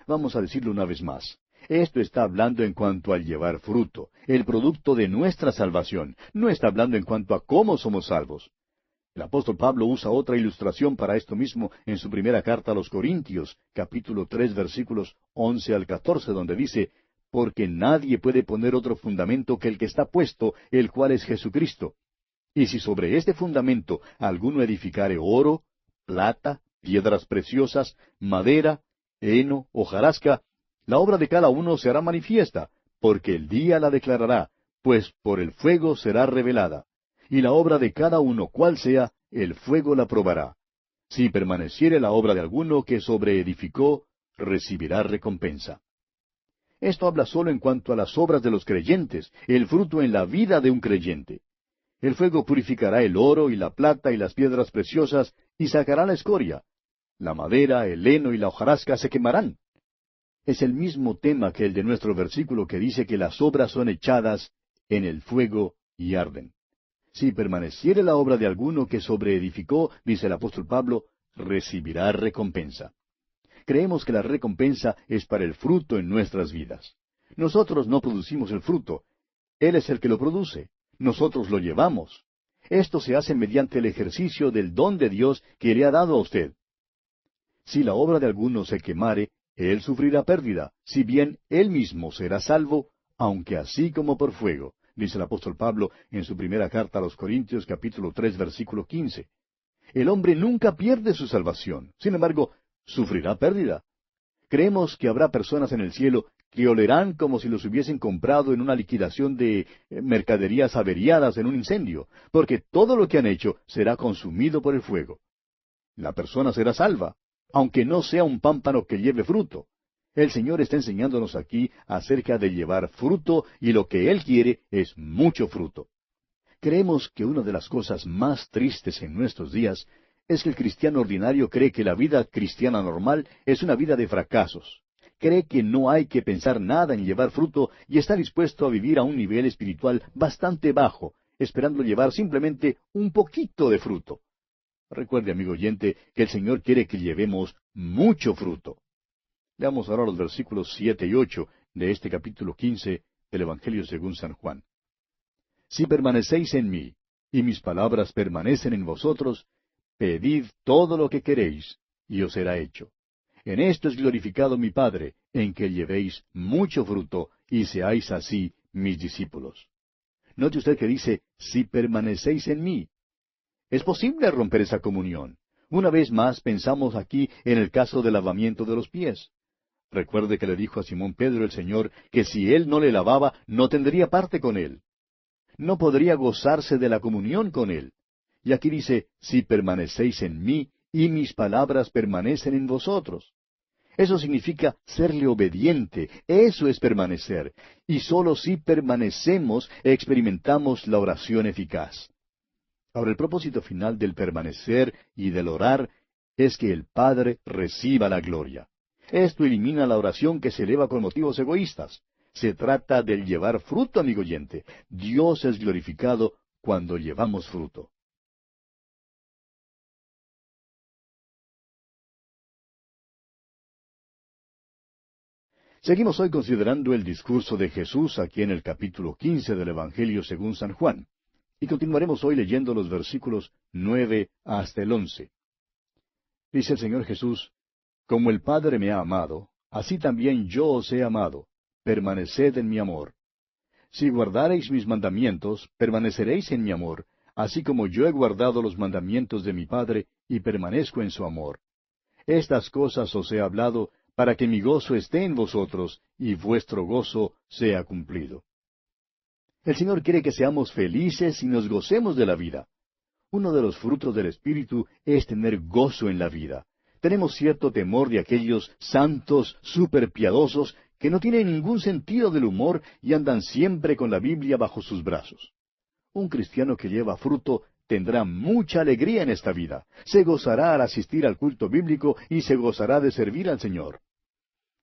Vamos a decirlo una vez más. Esto está hablando en cuanto al llevar fruto, el producto de nuestra salvación. No está hablando en cuanto a cómo somos salvos. El apóstol Pablo usa otra ilustración para esto mismo en su primera carta a los Corintios, capítulo 3, versículos 11 al 14, donde dice, porque nadie puede poner otro fundamento que el que está puesto, el cual es Jesucristo. Y si sobre este fundamento alguno edificare oro, plata, piedras preciosas, madera, heno, hojarasca, la obra de cada uno se hará manifiesta, porque el día la declarará, pues por el fuego será revelada. Y la obra de cada uno, cual sea, el fuego la probará. Si permaneciere la obra de alguno que sobreedificó, recibirá recompensa. Esto habla solo en cuanto a las obras de los creyentes, el fruto en la vida de un creyente. El fuego purificará el oro y la plata y las piedras preciosas, y sacará la escoria. La madera, el heno y la hojarasca se quemarán. Es el mismo tema que el de nuestro versículo que dice que las obras son echadas en el fuego y arden. Si permaneciere la obra de alguno que sobreedificó, dice el apóstol Pablo, recibirá recompensa. Creemos que la recompensa es para el fruto en nuestras vidas. Nosotros no producimos el fruto. Él es el que lo produce. Nosotros lo llevamos. Esto se hace mediante el ejercicio del don de Dios que le ha dado a usted. Si la obra de alguno se quemare, él sufrirá pérdida, si bien él mismo será salvo, aunque así como por fuego, dice el apóstol Pablo en su primera carta a los Corintios capítulo 3 versículo 15. El hombre nunca pierde su salvación, sin embargo, sufrirá pérdida. Creemos que habrá personas en el cielo que olerán como si los hubiesen comprado en una liquidación de mercaderías averiadas en un incendio, porque todo lo que han hecho será consumido por el fuego. La persona será salva, aunque no sea un pámpano que lleve fruto. El Señor está enseñándonos aquí acerca de llevar fruto y lo que Él quiere es mucho fruto. Creemos que una de las cosas más tristes en nuestros días es que el cristiano ordinario cree que la vida cristiana normal es una vida de fracasos. Cree que no hay que pensar nada en llevar fruto y está dispuesto a vivir a un nivel espiritual bastante bajo, esperando llevar simplemente un poquito de fruto. Recuerde, amigo oyente, que el Señor quiere que llevemos mucho fruto. Leamos ahora los versículos 7 y 8 de este capítulo 15 del Evangelio según San Juan. Si permanecéis en mí, y mis palabras permanecen en vosotros, pedid todo lo que queréis, y os será hecho. En esto es glorificado mi Padre, en que llevéis mucho fruto, y seáis así mis discípulos. Note usted que dice, si permanecéis en mí. Es posible romper esa comunión. Una vez más pensamos aquí en el caso del lavamiento de los pies. Recuerde que le dijo a Simón Pedro el Señor que si él no le lavaba, no tendría parte con él. No podría gozarse de la comunión con él. Y aquí dice, si permanecéis en mí, y mis palabras permanecen en vosotros. Eso significa serle obediente, eso es permanecer. Y sólo si permanecemos experimentamos la oración eficaz. Ahora, el propósito final del permanecer y del orar es que el Padre reciba la gloria. Esto elimina la oración que se eleva con motivos egoístas. Se trata del llevar fruto, amigo oyente. Dios es glorificado cuando llevamos fruto. Seguimos hoy considerando el discurso de Jesús aquí en el capítulo 15 del Evangelio según San Juan. Y continuaremos hoy leyendo los versículos 9 hasta el 11. Dice el Señor Jesús, como el Padre me ha amado, así también yo os he amado. Permaneced en mi amor. Si guardareis mis mandamientos, permaneceréis en mi amor, así como yo he guardado los mandamientos de mi Padre, y permanezco en su amor. Estas cosas os he hablado, para que mi gozo esté en vosotros, y vuestro gozo sea cumplido. El Señor quiere que seamos felices y nos gocemos de la vida. Uno de los frutos del Espíritu es tener gozo en la vida. Tenemos cierto temor de aquellos santos superpiadosos que no tienen ningún sentido del humor y andan siempre con la Biblia bajo sus brazos. Un cristiano que lleva fruto tendrá mucha alegría en esta vida. Se gozará al asistir al culto bíblico y se gozará de servir al Señor.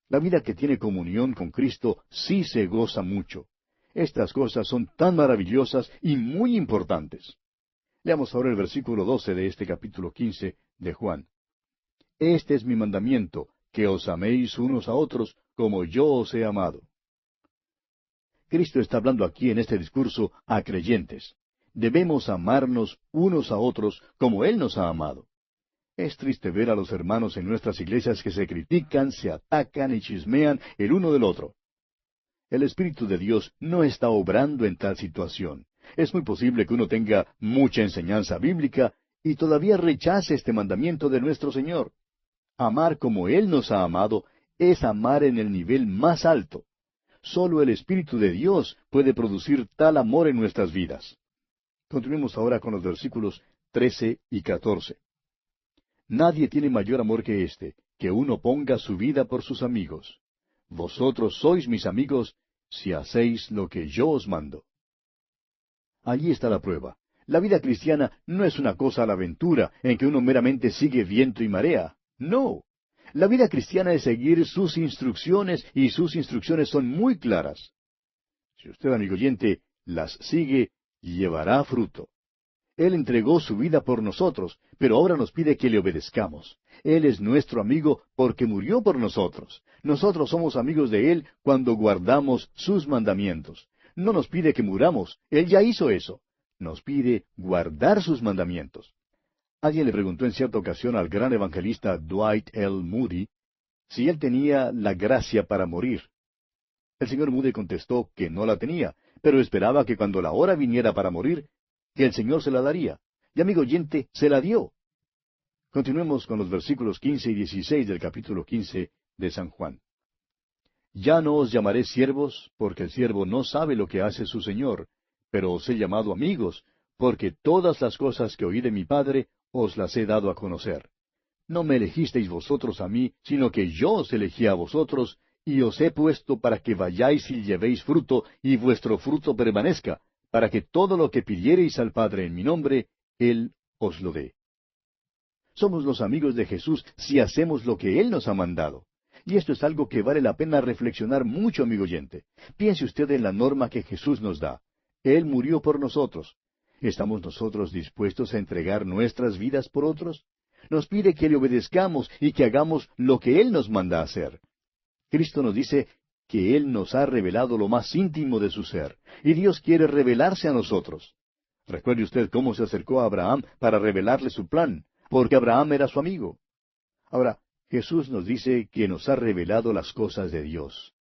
La vida que tiene comunión con Cristo sí se goza mucho. Estas cosas son tan maravillosas y muy importantes. Leamos ahora el versículo 12 de este capítulo 15 de Juan. Este es mi mandamiento, que os améis unos a otros como yo os he amado. Cristo está hablando aquí en este discurso a creyentes. Debemos amarnos unos a otros como Él nos ha amado. Es triste ver a los hermanos en nuestras iglesias que se critican, se atacan y chismean el uno del otro. El Espíritu de Dios no está obrando en tal situación. Es muy posible que uno tenga mucha enseñanza bíblica y todavía rechace este mandamiento de nuestro Señor. Amar como Él nos ha amado es amar en el nivel más alto. Solo el Espíritu de Dios puede producir tal amor en nuestras vidas. Continuemos ahora con los versículos 13 y 14. Nadie tiene mayor amor que este, que uno ponga su vida por sus amigos. Vosotros sois mis amigos si hacéis lo que yo os mando. Allí está la prueba. La vida cristiana no es una cosa a la aventura, en que uno meramente sigue viento y marea. No. La vida cristiana es seguir sus instrucciones, y sus instrucciones son muy claras. Si usted, amigo oyente, las sigue, llevará fruto. Él entregó su vida por nosotros, pero ahora nos pide que le obedezcamos. Él es nuestro amigo porque murió por nosotros. Nosotros somos amigos de Él cuando guardamos sus mandamientos. No nos pide que muramos, Él ya hizo eso. Nos pide guardar sus mandamientos. Alguien le preguntó en cierta ocasión al gran evangelista Dwight L. Moody si él tenía la gracia para morir. El señor Moody contestó que no la tenía, pero esperaba que cuando la hora viniera para morir, que el Señor se la daría. Y amigo oyente, se la dio. Continuemos con los versículos 15 y 16 del capítulo 15 de San Juan. Ya no os llamaré siervos, porque el siervo no sabe lo que hace su Señor, pero os he llamado amigos, porque todas las cosas que oí de mi Padre os las he dado a conocer. No me elegisteis vosotros a mí, sino que yo os elegí a vosotros, y os he puesto para que vayáis y llevéis fruto, y vuestro fruto permanezca, para que todo lo que pidiereis al Padre en mi nombre, Él os lo dé. Somos los amigos de Jesús si hacemos lo que Él nos ha mandado. Y esto es algo que vale la pena reflexionar mucho, amigo oyente. Piense usted en la norma que Jesús nos da. Él murió por nosotros. ¿Estamos nosotros dispuestos a entregar nuestras vidas por otros? Nos pide que le obedezcamos y que hagamos lo que Él nos manda hacer. Cristo nos dice que Él nos ha revelado lo más íntimo de su ser, y Dios quiere revelarse a nosotros. Recuerde usted cómo se acercó a Abraham para revelarle su plan, porque Abraham era su amigo. Ahora, Jesús nos dice que nos ha revelado las cosas de Dios.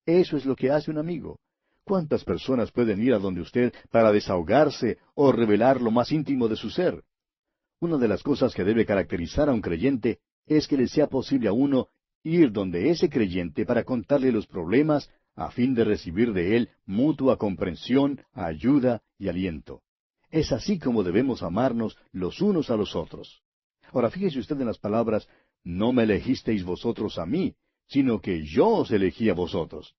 Eso es lo que hace un amigo. ¿Cuántas personas pueden ir a donde usted para desahogarse o revelar lo más íntimo de su ser? Una de las cosas que debe caracterizar a un creyente es que le sea posible a uno ir donde ese creyente para contarle los problemas a fin de recibir de él mutua comprensión, ayuda y aliento. Es así como debemos amarnos los unos a los otros. Ahora fíjese usted en las palabras, no me elegisteis vosotros a mí, sino que yo os elegí a vosotros.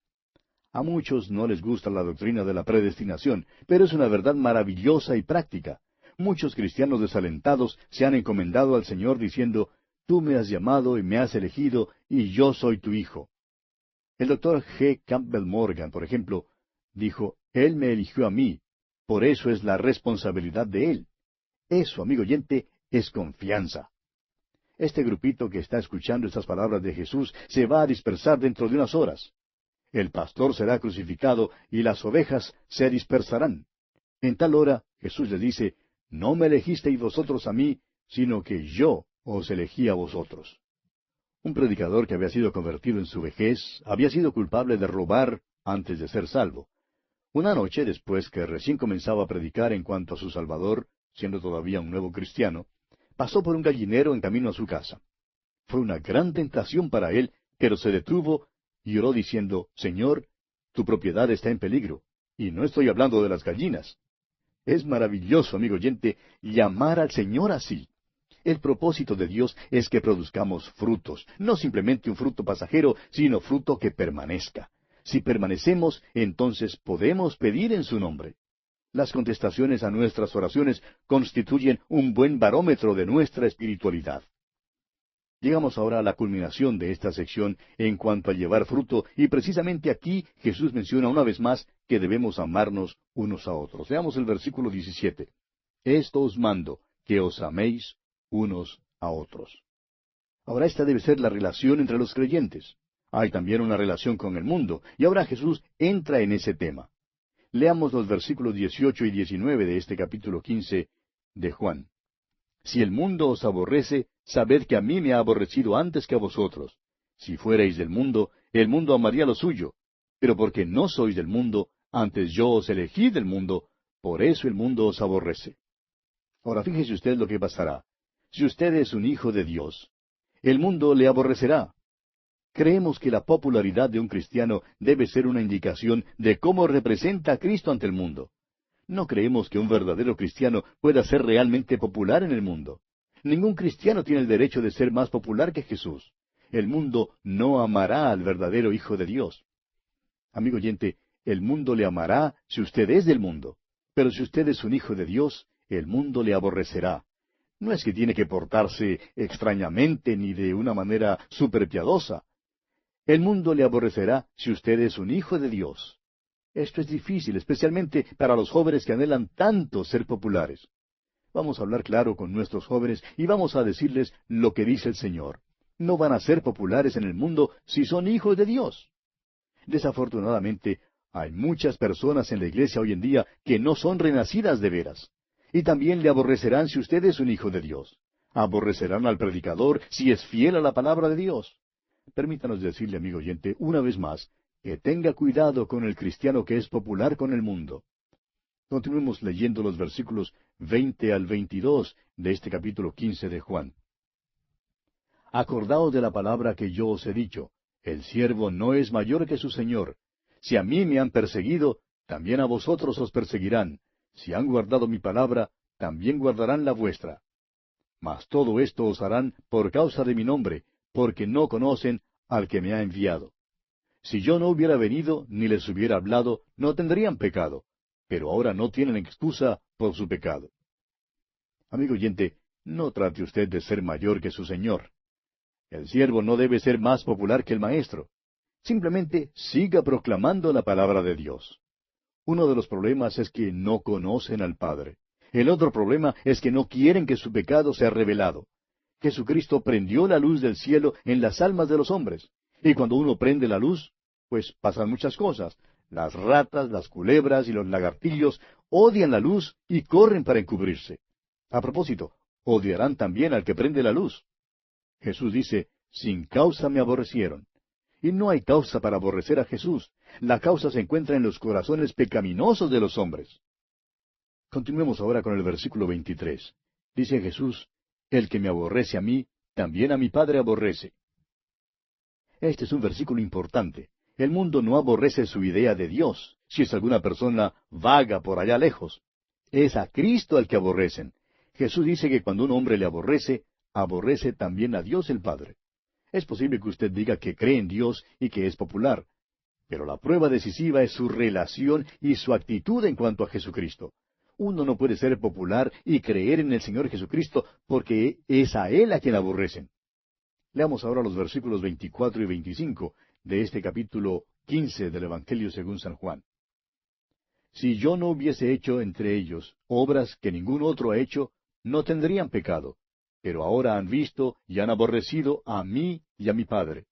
A muchos no les gusta la doctrina de la predestinación, pero es una verdad maravillosa y práctica. Muchos cristianos desalentados se han encomendado al Señor diciendo, tú me has llamado y me has elegido, y yo soy tu hijo. El doctor G. Campbell Morgan, por ejemplo, dijo, Él me eligió a mí, por eso es la responsabilidad de Él. Eso, amigo oyente, es confianza. Este grupito que está escuchando estas palabras de Jesús se va a dispersar dentro de unas horas. El pastor será crucificado y las ovejas se dispersarán. En tal hora, Jesús les dice, no me elegisteis vosotros a mí, sino que yo os elegí a vosotros. Un predicador que había sido convertido en su vejez había sido culpable de robar antes de ser salvo. Una noche, después que recién comenzaba a predicar en cuanto a su Salvador, siendo todavía un nuevo cristiano, pasó por un gallinero en camino a su casa. Fue una gran tentación para él, pero se detuvo y oró diciendo, Señor, tu propiedad está en peligro. Y no estoy hablando de las gallinas. Es maravilloso, amigo oyente, llamar al Señor así. El propósito de Dios es que produzcamos frutos, no simplemente un fruto pasajero, sino fruto que permanezca. Si permanecemos, entonces podemos pedir en su nombre. Las contestaciones a nuestras oraciones constituyen un buen barómetro de nuestra espiritualidad. Llegamos ahora a la culminación de esta sección en cuanto a llevar fruto, y precisamente aquí Jesús menciona una vez más que debemos amarnos unos a otros. Veamos el versículo 17. Esto os mando, que os améis unos a otros. Ahora esta debe ser la relación entre los creyentes. Hay también una relación con el mundo, y ahora Jesús entra en ese tema. Leamos los versículos 18 y 19 de este capítulo 15 de Juan. Si el mundo os aborrece, sabed que a mí me ha aborrecido antes que a vosotros. Si fuerais del mundo, el mundo amaría lo suyo. Pero porque no sois del mundo, antes yo os elegí del mundo, por eso el mundo os aborrece. Ahora fíjese usted lo que pasará. Si usted es un hijo de Dios, el mundo le aborrecerá. Creemos que la popularidad de un cristiano debe ser una indicación de cómo representa a Cristo ante el mundo. No creemos que un verdadero cristiano pueda ser realmente popular en el mundo. Ningún cristiano tiene el derecho de ser más popular que Jesús. El mundo no amará al verdadero Hijo de Dios. Amigo oyente, el mundo le amará si usted es del mundo. Pero si usted es un hijo de Dios, el mundo le aborrecerá. No es que tiene que portarse extrañamente ni de una manera superpiadosa. El mundo le aborrecerá si usted es un hijo de Dios. Esto es difícil, especialmente para los jóvenes que anhelan tanto ser populares. Vamos a hablar claro con nuestros jóvenes y vamos a decirles lo que dice el Señor. No van a ser populares en el mundo si son hijos de Dios. Desafortunadamente, hay muchas personas en la iglesia hoy en día que no son renacidas de veras. Y también le aborrecerán si usted es un hijo de Dios. Aborrecerán al predicador si es fiel a la palabra de Dios. Permítanos decirle, amigo oyente, una vez más, que tenga cuidado con el cristiano que es popular con el mundo. Continuemos leyendo los versículos 20 al 22 de este capítulo 15 de Juan. Acordaos de la palabra que yo os he dicho, el siervo no es mayor que su señor. Si a mí me han perseguido, también a vosotros os perseguirán. Si han guardado mi palabra, también guardarán la vuestra. Mas todo esto os harán por causa de mi nombre, porque no conocen al que me ha enviado. Si yo no hubiera venido ni les hubiera hablado, no tendrían pecado, pero ahora no tienen excusa por su pecado. Amigo oyente, no trate usted de ser mayor que su Señor. El siervo no debe ser más popular que el maestro. Simplemente siga proclamando la palabra de Dios. Uno de los problemas es que no conocen al Padre. El otro problema es que no quieren que su pecado sea revelado. Jesucristo prendió la luz del cielo en las almas de los hombres. Y cuando uno prende la luz, pues pasan muchas cosas. Las ratas, las culebras y los lagartillos odian la luz y corren para encubrirse. A propósito, odiarán también al que prende la luz. Jesús dice, sin causa me aborrecieron. Y no hay causa para aborrecer a Jesús. La causa se encuentra en los corazones pecaminosos de los hombres. Continuemos ahora con el versículo 23. Dice Jesús, el que me aborrece a mí, también a mi Padre aborrece. Este es un versículo importante. El mundo no aborrece su idea de Dios, si es alguna persona vaga por allá lejos. Es a Cristo al que aborrecen. Jesús dice que cuando un hombre le aborrece, aborrece también a Dios el Padre. Es posible que usted diga que cree en Dios y que es popular, pero la prueba decisiva es su relación y su actitud en cuanto a Jesucristo. Uno no puede ser popular y creer en el Señor Jesucristo porque es a Él a quien aborrecen. Leamos ahora los versículos 24 y 25 de este capítulo 15 del Evangelio según San Juan. Si yo no hubiese hecho entre ellos obras que ningún otro ha hecho, no tendrían pecado. Pero ahora han visto y han aborrecido a mí y a mi Padre.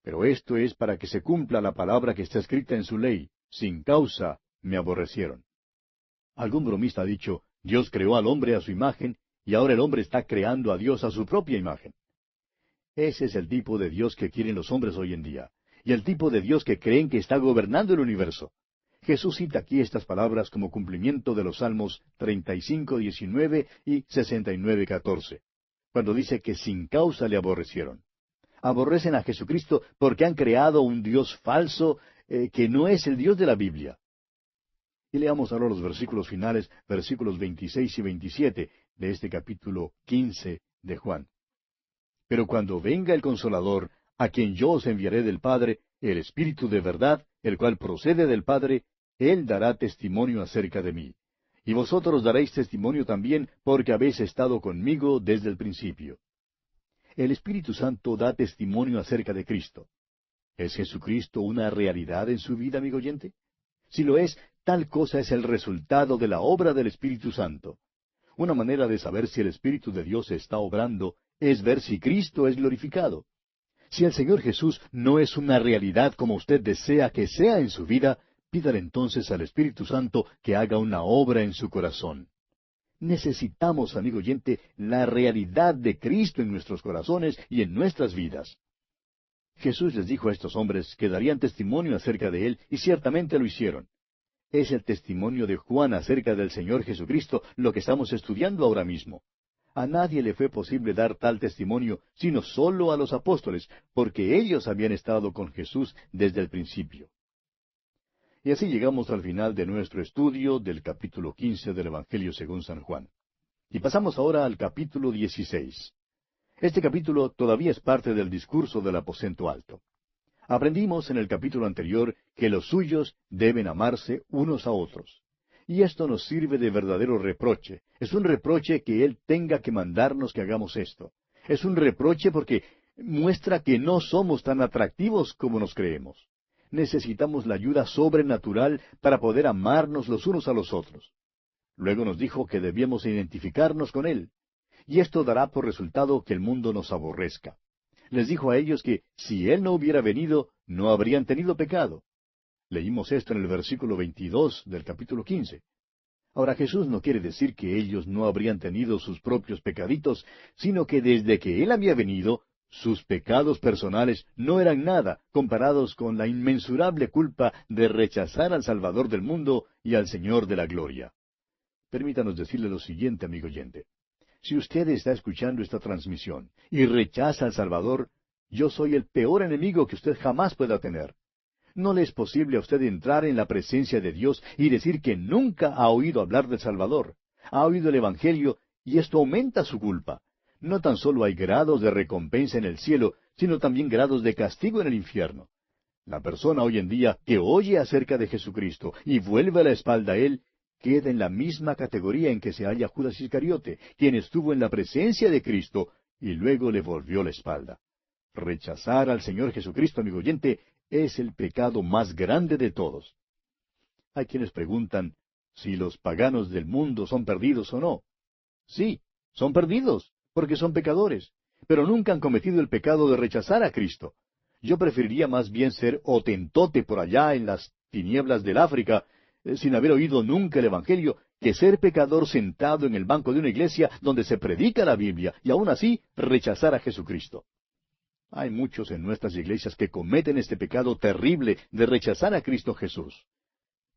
Pero esto es para que se cumpla la palabra que está escrita en su ley, sin causa me aborrecieron. Algún bromista ha dicho, Dios creó al hombre a su imagen, y ahora el hombre está creando a Dios a su propia imagen. Ese es el tipo de Dios que quieren los hombres hoy en día, y el tipo de Dios que creen que está gobernando el universo. Jesús cita aquí estas palabras como cumplimiento de los Salmos 35:19 y 69:14, cuando dice que sin causa le aborrecieron. Aborrecen a Jesucristo porque han creado un Dios falso que no es el Dios de la Biblia. Y leamos ahora los versículos finales, versículos 26 y 27 de este capítulo 15 de Juan. Pero cuando venga el Consolador, a quien yo os enviaré del Padre, el Espíritu de verdad, el cual procede del Padre, Él dará testimonio acerca de mí. Y vosotros daréis testimonio también, porque habéis estado conmigo desde el principio. El Espíritu Santo da testimonio acerca de Cristo. ¿Es Jesucristo una realidad en su vida, amigo oyente? Si lo es, tal cosa es el resultado de la obra del Espíritu Santo. Una manera de saber si el Espíritu de Dios está obrando es ver si Cristo es glorificado. Si el Señor Jesús no es una realidad como usted desea que sea en su vida, pídale entonces al Espíritu Santo que haga una obra en su corazón. Necesitamos, amigo oyente, la realidad de Cristo en nuestros corazones y en nuestras vidas. Jesús les dijo a estos hombres que darían testimonio acerca de Él, y ciertamente lo hicieron. Es el testimonio de Juan acerca del Señor Jesucristo lo que estamos estudiando ahora mismo. A nadie le fue posible dar tal testimonio, sino solo a los apóstoles, porque ellos habían estado con Jesús desde el principio. Y así llegamos al final de nuestro estudio del capítulo 15 del Evangelio según San Juan. Y pasamos ahora al capítulo 16. Este capítulo todavía es parte del discurso del aposento alto. Aprendimos en el capítulo anterior que los suyos deben amarse unos a otros. Y esto nos sirve de verdadero reproche. Es un reproche que Él tenga que mandarnos que hagamos esto. Es un reproche porque muestra que no somos tan atractivos como nos creemos. Necesitamos la ayuda sobrenatural para poder amarnos los unos a los otros. Luego nos dijo que debíamos identificarnos con Él. Y esto dará por resultado que el mundo nos aborrezca. Les dijo a ellos que si Él no hubiera venido, no habrían tenido pecado. Leímos esto en el versículo 22 del capítulo 15. Ahora Jesús no quiere decir que ellos no habrían tenido sus propios pecaditos, sino que desde que Él había venido, sus pecados personales no eran nada comparados con la inmensurable culpa de rechazar al Salvador del mundo y al Señor de la gloria. Permítanos decirle lo siguiente, amigo oyente. Si usted está escuchando esta transmisión y rechaza al Salvador, yo soy el peor enemigo que usted jamás pueda tener. No le es posible a usted entrar en la presencia de Dios y decir que nunca ha oído hablar del Salvador. Ha oído el Evangelio y esto aumenta su culpa. No tan solo hay grados de recompensa en el cielo, sino también grados de castigo en el infierno. La persona hoy en día que oye acerca de Jesucristo y vuelve la espalda a Él, queda en la misma categoría en que se halla Judas Iscariote, quien estuvo en la presencia de Cristo y luego le volvió la espalda. Rechazar al Señor Jesucristo, amigo oyente, es el pecado más grande de todos. Hay quienes preguntan si los paganos del mundo son perdidos o no. Sí, son perdidos, porque son pecadores, pero nunca han cometido el pecado de rechazar a Cristo. Yo preferiría más bien ser hotentote por allá en las tinieblas del África, sin haber oído nunca el Evangelio, que ser pecador sentado en el banco de una iglesia donde se predica la Biblia y aún así rechazar a Jesucristo. Hay muchos en nuestras iglesias que cometen este pecado terrible de rechazar a Cristo Jesús.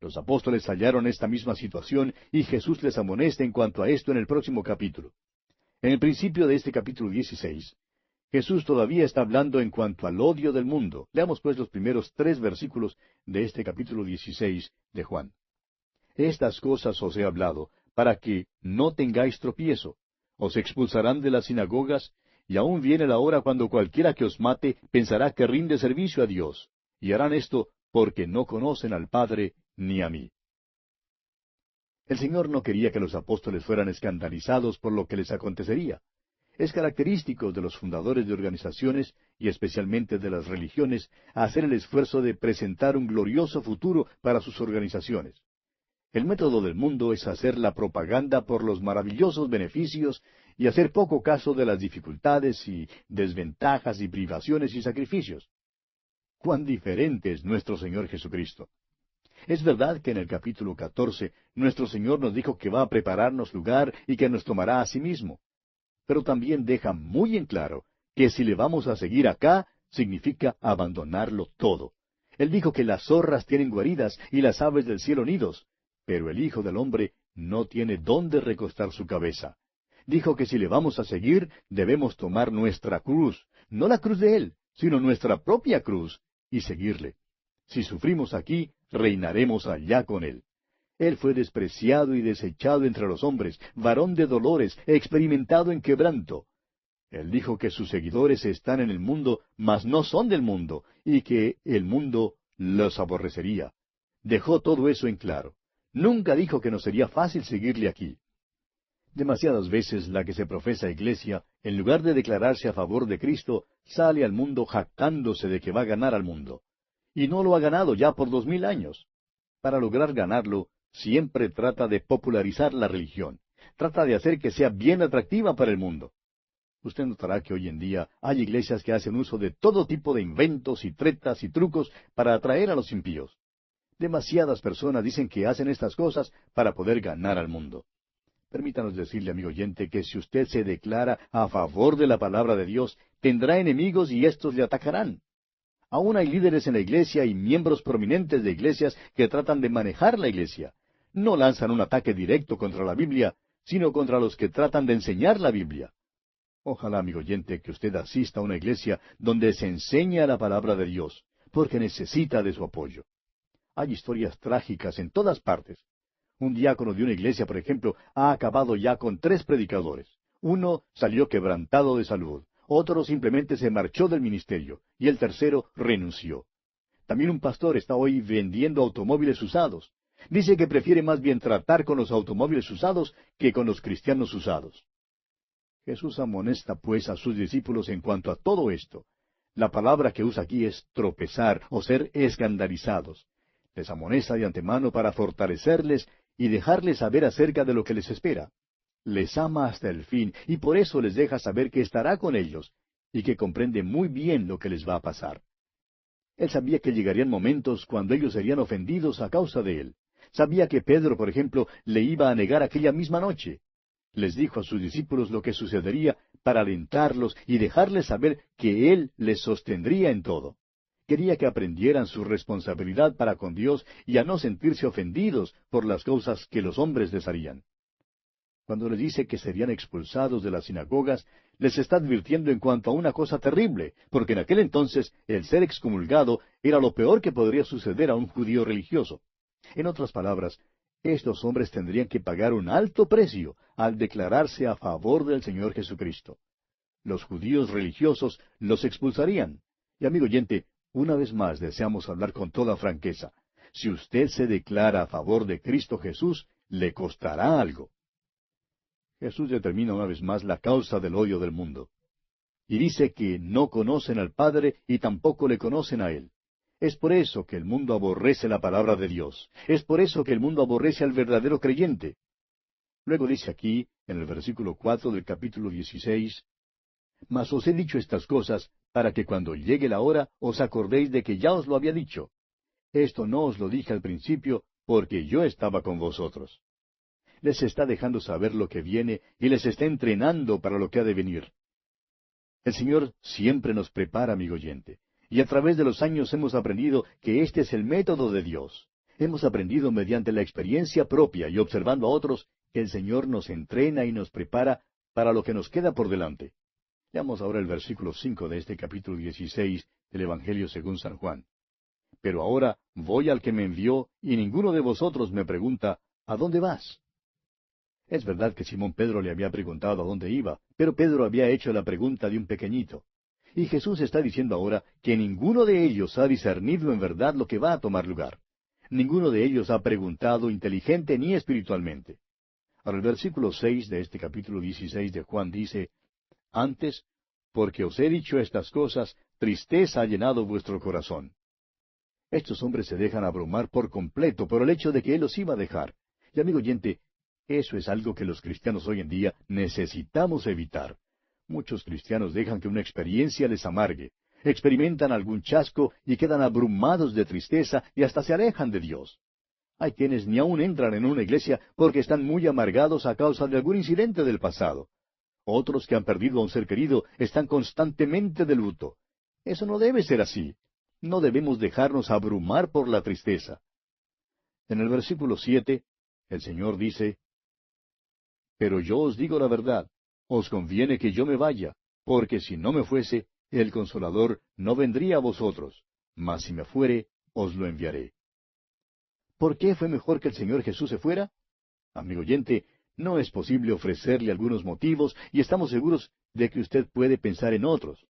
Los apóstoles hallaron esta misma situación y Jesús les amonesta en cuanto a esto en el próximo capítulo. En el principio de este capítulo 16, Jesús todavía está hablando en cuanto al odio del mundo. Leamos pues los primeros 3 versículos de este capítulo 16 de Juan. Estas cosas os he hablado, para que no tengáis tropiezo. Os expulsarán de las sinagogas, y aún viene la hora cuando cualquiera que os mate pensará que rinde servicio a Dios. Y harán esto porque no conocen al Padre ni a mí. El Señor no quería que los apóstoles fueran escandalizados por lo que les acontecería. Es característico de los fundadores de organizaciones, y especialmente de las religiones, hacer el esfuerzo de presentar un glorioso futuro para sus organizaciones. El método del mundo es hacer la propaganda por los maravillosos beneficios y hacer poco caso de las dificultades y desventajas y privaciones y sacrificios. ¡Cuán diferente es nuestro Señor Jesucristo! Es verdad que en el capítulo 14 nuestro Señor nos dijo que va a prepararnos lugar y que nos tomará a sí mismo. Pero también deja muy en claro que si le vamos a seguir acá, significa abandonarlo todo. Él dijo que las zorras tienen guaridas y las aves del cielo nidos, pero el Hijo del Hombre no tiene dónde recostar su cabeza. Dijo que si le vamos a seguir, debemos tomar nuestra cruz, no la cruz de Él, sino nuestra propia cruz, y seguirle. Si sufrimos aquí, reinaremos allá con Él. Él fue despreciado y desechado entre los hombres, varón de dolores, experimentado en quebranto. Él dijo que sus seguidores están en el mundo, mas no son del mundo, y que el mundo los aborrecería. Dejó todo eso en claro. Nunca dijo que nos sería fácil seguirle aquí. Demasiadas veces la que se profesa iglesia, en lugar de declararse a favor de Cristo, sale al mundo jactándose de que va a ganar al mundo. Y no lo ha ganado ya por 2000 años. Para lograr ganarlo, siempre trata de popularizar la religión. Trata de hacer que sea bien atractiva para el mundo. Usted notará que hoy en día hay iglesias que hacen uso de todo tipo de inventos y tretas y trucos para atraer a los impíos. Demasiadas personas dicen que hacen estas cosas para poder ganar al mundo. Permítanos decirle, amigo oyente, que si usted se declara a favor de la palabra de Dios, tendrá enemigos y éstos le atacarán. Aún hay líderes en la iglesia y miembros prominentes de iglesias que tratan de manejar la iglesia. No lanzan un ataque directo contra la Biblia, sino contra los que tratan de enseñar la Biblia. Ojalá, amigo oyente, que usted asista a una iglesia donde se enseña la palabra de Dios, porque necesita de su apoyo. Hay historias trágicas en todas partes. Un diácono de una iglesia, por ejemplo, ha acabado ya con 3 predicadores. Uno salió quebrantado de salud, otro simplemente se marchó del ministerio, y el tercero renunció. También un pastor está hoy vendiendo automóviles usados. Dice que prefiere más bien tratar con los automóviles usados que con los cristianos usados. Jesús amonesta pues a sus discípulos en cuanto a todo esto. La palabra que usa aquí es tropezar o ser escandalizados. Les amonesta de antemano para fortalecerles y dejarles saber acerca de lo que les espera. Les ama hasta el fin y por eso les deja saber que estará con ellos y que comprende muy bien lo que les va a pasar. Él sabía que llegarían momentos cuando ellos serían ofendidos a causa de él. Sabía que Pedro, por ejemplo, le iba a negar aquella misma noche. Les dijo a sus discípulos lo que sucedería para alentarlos y dejarles saber que Él les sostendría en todo. Quería que aprendieran su responsabilidad para con Dios y a no sentirse ofendidos por las cosas que los hombres les harían. Cuando les dice que serían expulsados de las sinagogas, les está advirtiendo en cuanto a una cosa terrible, porque en aquel entonces el ser excomulgado era lo peor que podría suceder a un judío religioso. En otras palabras, estos hombres tendrían que pagar un alto precio al declararse a favor del Señor Jesucristo. Los judíos religiosos los expulsarían. Y amigo oyente, una vez más deseamos hablar con toda franqueza. Si usted se declara a favor de Cristo Jesús, le costará algo. Jesús determina una vez más la causa del odio del mundo. Y dice que no conocen al Padre y tampoco le conocen a Él. Es por eso que el mundo aborrece la palabra de Dios. Es por eso que el mundo aborrece al verdadero creyente. Luego dice aquí, en el versículo 4 del capítulo 16, Mas os he dicho estas cosas, para que cuando llegue la hora os acordéis de que ya os lo había dicho. Esto no os lo dije al principio, porque yo estaba con vosotros. Les está dejando saber lo que viene y les está entrenando para lo que ha de venir. El Señor siempre nos prepara, amigo oyente. Y a través de los años hemos aprendido que este es el método de Dios. Hemos aprendido mediante la experiencia propia y observando a otros que el Señor nos entrena y nos prepara para lo que nos queda por delante. Leamos ahora el versículo 5 de este capítulo 16 del Evangelio según San Juan. Pero ahora voy al que me envió y ninguno de vosotros me pregunta, ¿a dónde vas? Es verdad que Simón Pedro le había preguntado a dónde iba, pero Pedro había hecho la pregunta de un pequeñito. Y Jesús está diciendo ahora que ninguno de ellos ha discernido en verdad lo que va a tomar lugar. Ninguno de ellos ha preguntado inteligente ni espiritualmente. Ahora el versículo 6 de este capítulo 16 de Juan dice, Antes, porque os he dicho estas cosas, tristeza ha llenado vuestro corazón. Estos hombres se dejan abrumar por completo por el hecho de que Él los iba a dejar. Y amigo oyente, eso es algo que los cristianos hoy en día necesitamos evitar. Muchos cristianos dejan que una experiencia les amargue, experimentan algún chasco y quedan abrumados de tristeza y hasta se alejan de Dios. Hay quienes ni aun entran en una iglesia porque están muy amargados a causa de algún incidente del pasado. Otros que han perdido a un ser querido están constantemente de luto. Eso no debe ser así. no debemos dejarnos abrumar por la tristeza. En el versículo 7, el Señor dice, Pero yo os digo la verdad, os conviene que yo me vaya, porque si no me fuese, el Consolador no vendría a vosotros, mas si me fuere, os lo enviaré. ¿Por qué fue mejor que el Señor Jesús se fuera? Amigo oyente, no es posible ofrecerle algunos motivos y estamos seguros de que usted puede pensar en otros.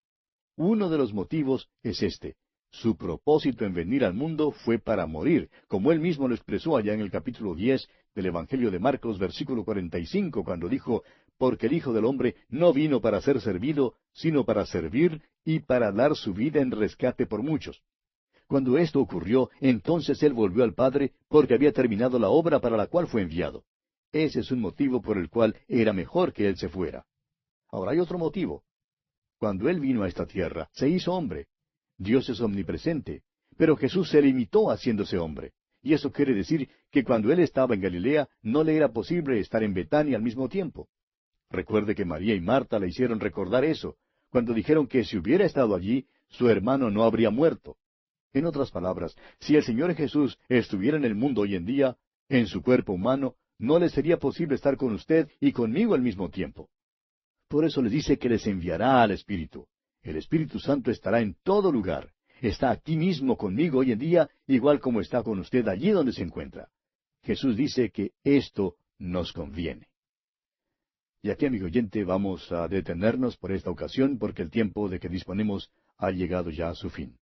Uno de los motivos es este. Su propósito en venir al mundo fue para morir, como él mismo lo expresó allá en el capítulo 10 del Evangelio de Marcos, versículo 45, cuando dijo, Porque el Hijo del Hombre no vino para ser servido, sino para servir y para dar su vida en rescate por muchos. Cuando esto ocurrió, entonces él volvió al Padre porque había terminado la obra para la cual fue enviado. Ese es un motivo por el cual era mejor que él se fuera. Ahora hay otro motivo. Cuando él vino a esta tierra, se hizo hombre. Dios es omnipresente, pero Jesús se limitó haciéndose hombre. Y eso quiere decir que cuando él estaba en Galilea, no le era posible estar en Betania al mismo tiempo. Recuerde que María y Marta le hicieron recordar eso, cuando dijeron que si hubiera estado allí, su hermano no habría muerto. En otras palabras, si el Señor Jesús estuviera en el mundo hoy en día, en su cuerpo humano, no le sería posible estar con usted y conmigo al mismo tiempo. Por eso les dice que les enviará al Espíritu. El Espíritu Santo estará en todo lugar. Está aquí mismo conmigo hoy en día, igual como está con usted allí donde se encuentra. Jesús dice que esto nos conviene. Y aquí, amigo oyente, vamos a detenernos por esta ocasión porque el tiempo de que disponemos ha llegado ya a su fin.